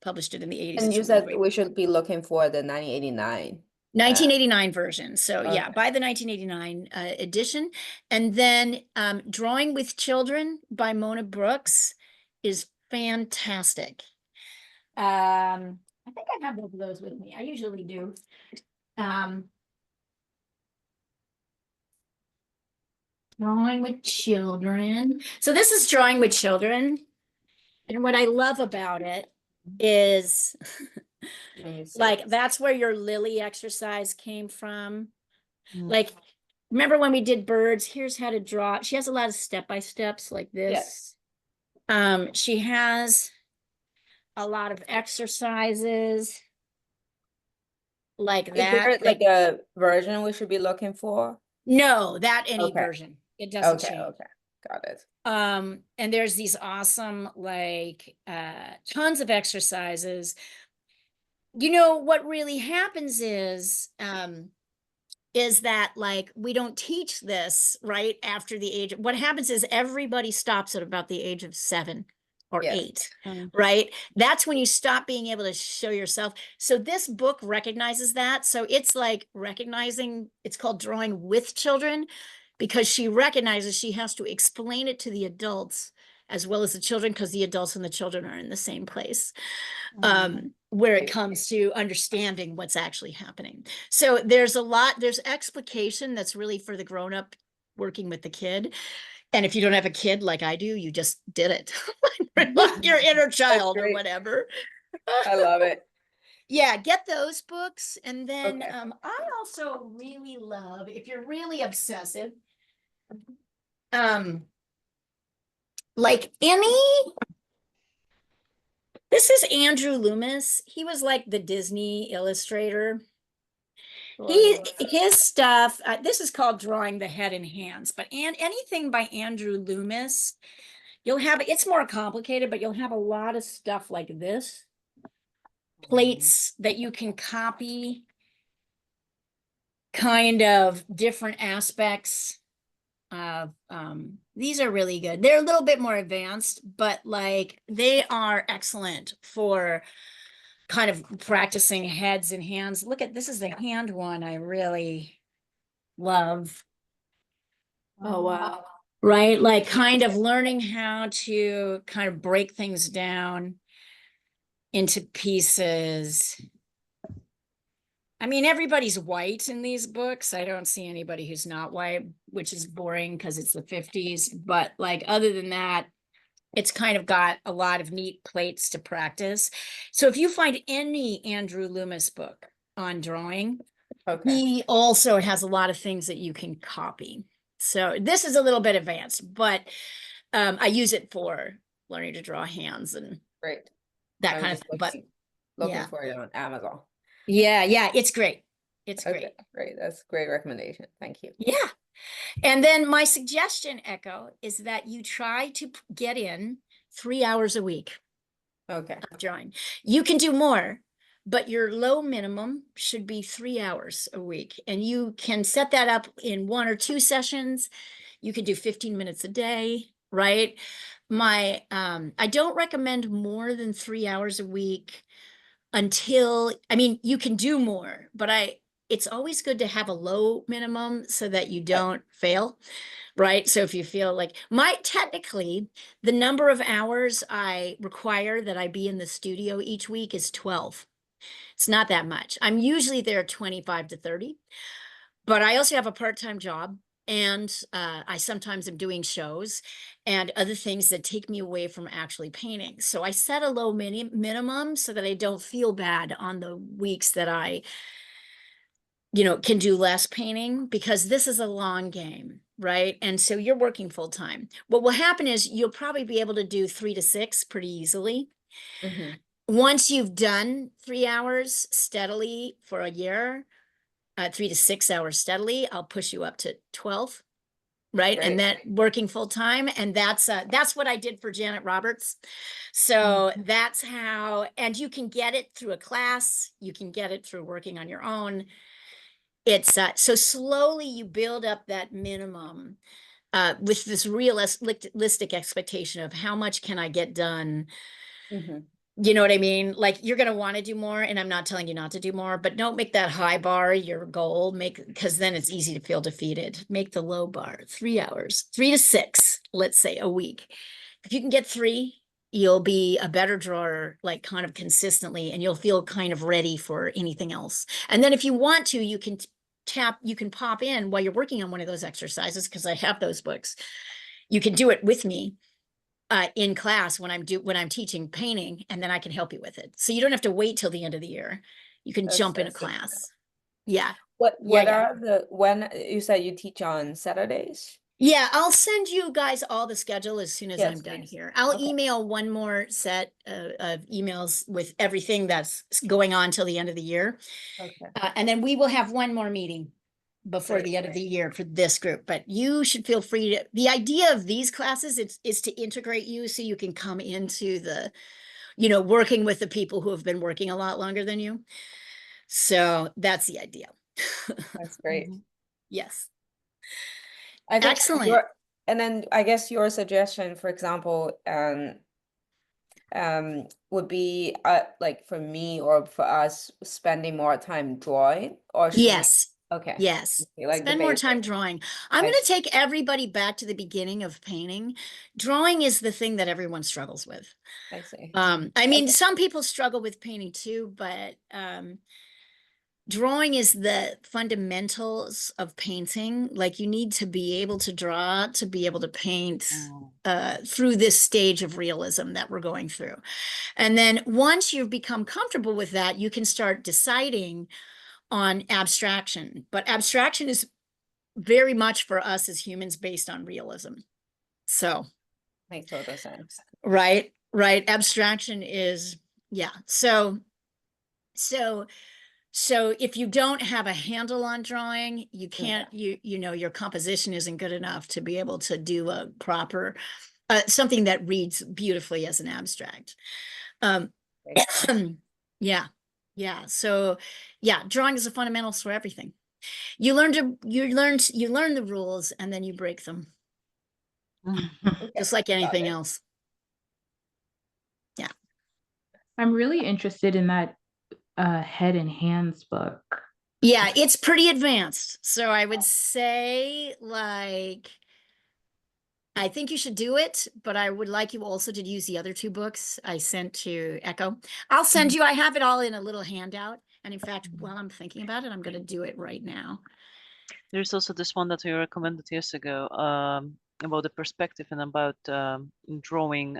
S1: published it in the 80s.
S3: And
S1: It's
S3: you
S1: really
S3: said
S1: great.
S3: we should be looking for the 1989.
S1: 1989 version. So yeah,
S3: Okay.
S1: buy the 1989 edition. And then Drawing with Children by Mona Brooks is fantastic. I think I have both of those with me. I usually do. Drawing with Children. So this is Drawing with Children. And what I love about it is
S3: Let me see.
S1: like that's where your lily exercise came from.
S4: Mm.
S1: Like, remember when we did birds? Here's how to draw. She has a lot of step-by-steps like this. She has a lot of exercises like
S3: Is there
S1: that.
S3: like a version we should be looking for?
S1: No, that any
S3: Okay.
S1: version. It doesn't
S3: Okay,
S1: change.
S3: okay, got it.
S1: And there's these awesome, tons of exercises. You know, what really happens is that we don't teach this right after the age. What happens is everybody stops at about the age of 7 or
S3: Yes.
S1: 8,
S4: Mm.
S1: right? That's when you stop being able to show yourself. So this book recognizes that. So it's like recognizing, it's called Drawing with Children, because she recognizes she has to explain it to the adults as well as the children, because the adults and the children are in the same place. Where it comes to understanding what's actually happening. So there's explication that's really for the grown-up working with the kid. And if you don't have a kid like I do, you just did it. Like your inner child or
S3: great.
S1: whatever.
S3: I love it.
S1: Yeah, get those books. And then
S3: Okay.
S1: I also really love, if you're really obsessive, this is Andrew Loomis. He was like the Disney illustrator. His stuff, this is called Drawing the Head and Hands, but anything by Andrew Loomis, you'll have, it's more complicated, but you'll have a lot of stuff like this. Plates that you can copy, kind of different aspects of, these are really good. They're a little bit more advanced, but like they are excellent for kind of practicing heads and hands. Look at, this is the hand one I really love.
S6: Oh, wow.
S1: Right? Like kind of learning how to kind of break things down into pieces. I mean, everybody's white in these books. I don't see anybody who's not white, which is boring because it's the 50s. But like, other than that, it's kind of got a lot of neat plates to practice. So if you find any Andrew Loomis book on drawing,
S3: Okay.
S1: he also has a lot of things that you can copy. So this is a little bit advanced, but I use it for learning to draw hands and
S3: Great.
S1: that
S3: I'm
S1: kind of
S3: just
S1: thing. But
S3: looking
S1: yeah.
S3: for it on Amazon.
S1: yeah, it's great. It's great.
S3: Okay, great. That's a great recommendation. Thank you.
S1: Yeah. And then my suggestion, Echo, is that you try to get in 3 hours a week
S3: Okay.
S1: of drawing. You can do more, but your low minimum should be 3 hours a week. And you can set that up in 1 or 2 sessions. You can do 15 minutes a day, right? I don't recommend more than 3 hours a week until, I mean, you can do more, but it's always good to have a low minimum so that you don't fail, right? So if you feel like technically the number of hours I require that I be in the studio each week is 12. It's not that much. I'm usually there 25 to 30, but I also have a part-time job. And I sometimes am doing shows and other things that take me away from actually painting. So I set a low minimum so that I don't feel bad on the weeks that I, can do less painting, because this is a long game, right? And so you're working full time. What will happen is you'll probably be able to do 3 to 6 pretty easily.
S3: Mhm.
S1: Once you've done 3 hours steadily for a year, 3 to 6 hours steadily, I'll push you up to 12. Right.
S3: Great.
S1: And then working full time. And that's what I did for Janet Roberts. So that's how, and you can get it through a class. You can get it through working on your own. It's so slowly you build up that minimum with this realistic expectation of how much can I get done.
S3: Mhm.
S1: You know what I mean? Like, you're going to want to do more, and I'm not telling you not to do more, but don't make that high bar your goal, because then it's easy to feel defeated. Make the low bar 3 hours, 3 to 6, let's say, a week. If you can get 3, you'll be a better drawer, like kind of consistently, and you'll feel kind of ready for anything else. And then if you want to, you can pop in while you're working on one of those exercises, because I have those books. You can do it with me in class when I'm teaching painting, and then I can help you with it. So you don't have to wait till the end of the year. You can jump in a
S3: That's super.
S1: class. Yeah.
S3: What
S1: Yeah.
S3: are when you said you teach on Saturdays?
S1: Yeah, I'll send you guys all the schedule as soon as
S3: Yes,
S1: I'm done
S3: please.
S1: here. I'll
S3: Okay.
S1: email one more set of emails with everything that's going on till the end of the year.
S3: Okay.
S1: And then we will have one more meeting before
S3: Great,
S1: the end of the year for this group. But you should feel free to, the idea of these classes is to integrate you so you can come into the, working with the people who have been working a lot longer than you. So that's the idea.
S3: That's great.
S1: Yes.
S3: I think
S1: Excellent.
S3: and then I guess your suggestion, for example, would be like for me or for us spending more time drawing, or should we-
S1: Yes.
S3: Okay.
S1: Yes.
S3: Okay, like the
S1: Spend more time
S3: basics.
S1: drawing. I'm
S3: I
S1: going to take everybody back to the beginning of painting. Drawing is the thing that everyone struggles with.
S3: I see.
S1: I mean,
S3: Okay.
S1: some people struggle with painting too, but drawing is the fundamentals of painting. Like, you need to be able to draw to be able to paint through this stage of realism that we're going through. And then once you've become comfortable with that, you can start deciding on abstraction. But abstraction is very much for us as humans based on realism. So,
S3: Makes total sense.
S1: right. Abstraction is, yeah. So if you don't have a handle on drawing, you can't, your composition isn't good enough to be able to do a proper, something that reads beautifully as an abstract.
S3: Okay.
S1: Yeah. So yeah, drawing is a fundamentals for everything. You learn the rules and then you break them, just like anything else.
S5: I'm really interested in that Head and Hands book.
S1: Yeah, it's pretty advanced. So I would say like I think you should do it, but I would like you also to use the other two books I sent to Echo. I'll send you, I have it all in a little handout. And in fact, while I'm thinking about it, I'm going to do it right now.
S4: There's also this one that we recommended years ago, about the perspective and about drawing,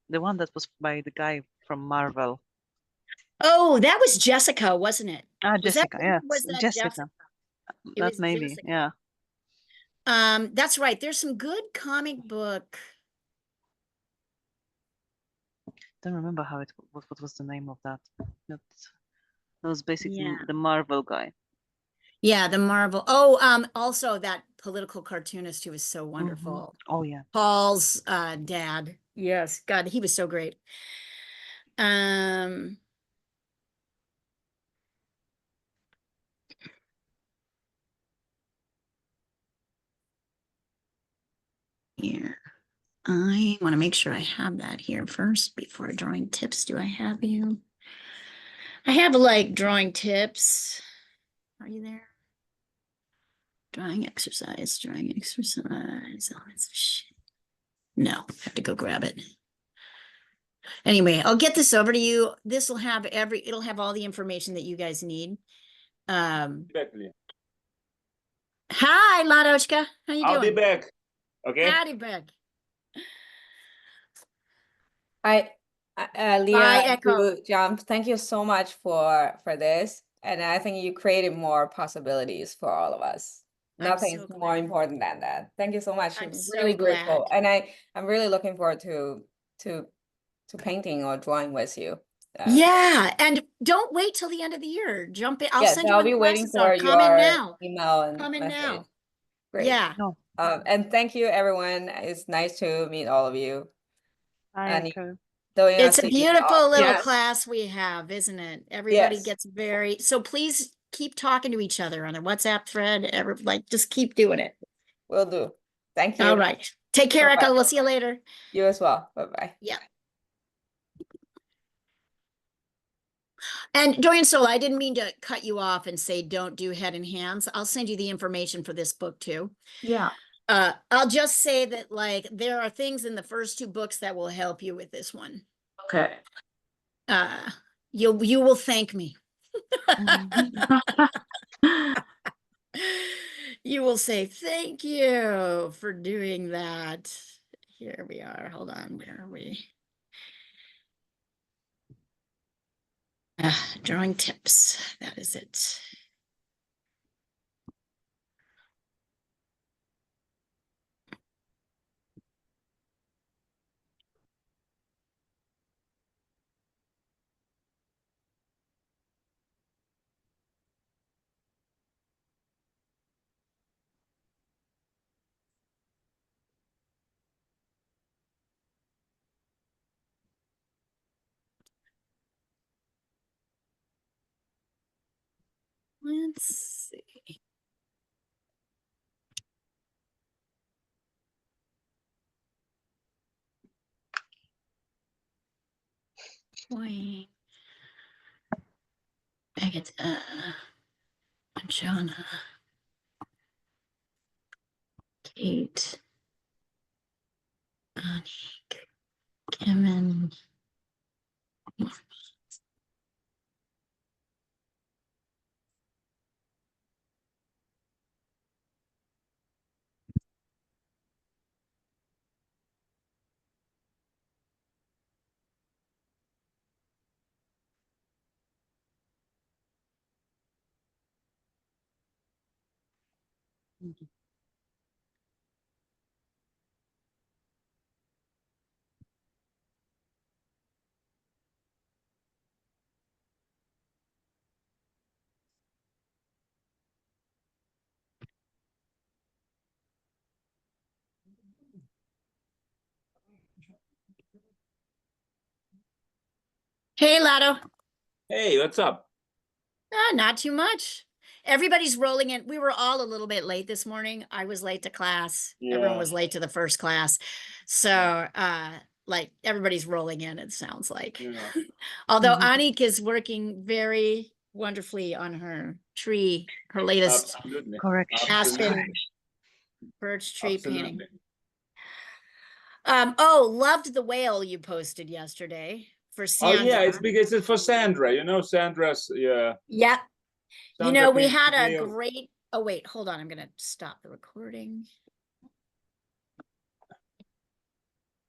S4: the one that was by the guy from Marvel.
S1: Oh, that was Jessica, wasn't it?
S4: Ah,
S1: Was that-
S4: Jessica, yeah,
S1: was that
S4: Jessica.
S1: It
S4: That
S1: was
S4: maybe,
S1: Jessica.
S4: yeah.
S1: That's right. There's some good comic book.
S4: Don't remember how it, what was the name of that. That was basically
S1: Yeah.
S4: the Marvel guy.
S1: Yeah, the Marvel. Oh, also that political cartoonist who was so
S4: Mhm.
S1: wonderful.
S4: Oh yeah.
S1: Paul's dad. Yes, God, he was so great. Here. I want to make sure I have that here first before drawing tips. Do I have you? I have like drawing tips. Are you there? Drawing exercise, drawing exercise. Oh, it's shit. No, I have to go grab it. Anyway, I'll get this over to you. This will have it'll have all the information that you guys need.
S7: Back, Leah.
S1: Hi, Ladochka. How you
S7: I'll be
S1: doing?
S7: back. Okay.
S1: Howdy, Beck.
S3: Leah,
S1: Bye, Echo.
S3: you jumped. Thank you so much for this. And I think you created more possibilities for all of us.
S1: I'm
S3: Nothing's
S1: so
S3: more
S1: glad.
S3: important than that. Thank you so much.
S1: I'm
S3: Really
S1: so
S3: grateful.
S1: glad.
S3: And I'm really looking forward to painting or drawing with you.
S1: Yeah, and don't wait till the end of the year. Jump in. I'll
S3: Yes,
S1: send you
S3: I'll
S1: when
S3: be
S1: the
S3: waiting
S1: classes are.
S3: for
S1: Come in
S3: your
S1: now.
S3: email and
S1: Come in
S3: message.
S1: now.
S3: Great.
S1: Yeah.
S4: No.
S3: And thank you, everyone. It's nice to meet all of you.
S4: Hi,
S3: And
S4: Echo.
S1: It's a beautiful little
S5: Yes.
S1: class we have, isn't it? Everybody
S3: Yes.
S1: gets so please keep talking to each other on a WhatsApp thread. Just keep doing it.
S3: Will do. Thank you.
S1: All right. Take care,
S3: Bye-bye.
S1: Echo. We'll see you later.
S3: You as well. Bye-bye.
S1: Yeah. And Dorian Sola, I didn't mean to cut you off and say don't do Head and Hands. I'll send you the information for this book too.
S5: Yeah.
S1: I'll just say that like there are things in the first two books that will help you with this one.
S5: Okay.
S1: You will thank me. You will say thank you for doing that. Here we are. Hold on. Where are we? Drawing tips. That is it. Let's see. Wayne. Agatha. Jonna. Kate. Anik. Kevin. Hey, Lado.
S7: Hey, what's up?
S1: Not too much. everybody's rolling in. We were all a little bit late this morning. I was late to class. Everyone
S7: Yeah.
S1: was late to the first class. So, like everybody's rolling in, it sounds like.
S7: Yeah.
S1: Although
S5: Mhm.
S1: Anik is working very wonderfully on her tree, her latest
S7: Absolutely.
S4: Correction.
S1: Aspen birch tree painting.
S7: Absolutely.
S1: Oh, loved the whale you posted yesterday for
S7: Oh
S1: Sandra.
S7: yeah, it's because it's for Sandra. You know, Sandra's. Yeah.
S1: Yep. You
S7: Sandra
S1: know, we
S7: came to
S1: had a
S7: me.
S1: great, oh wait, hold on, I'm gonna stop the recording.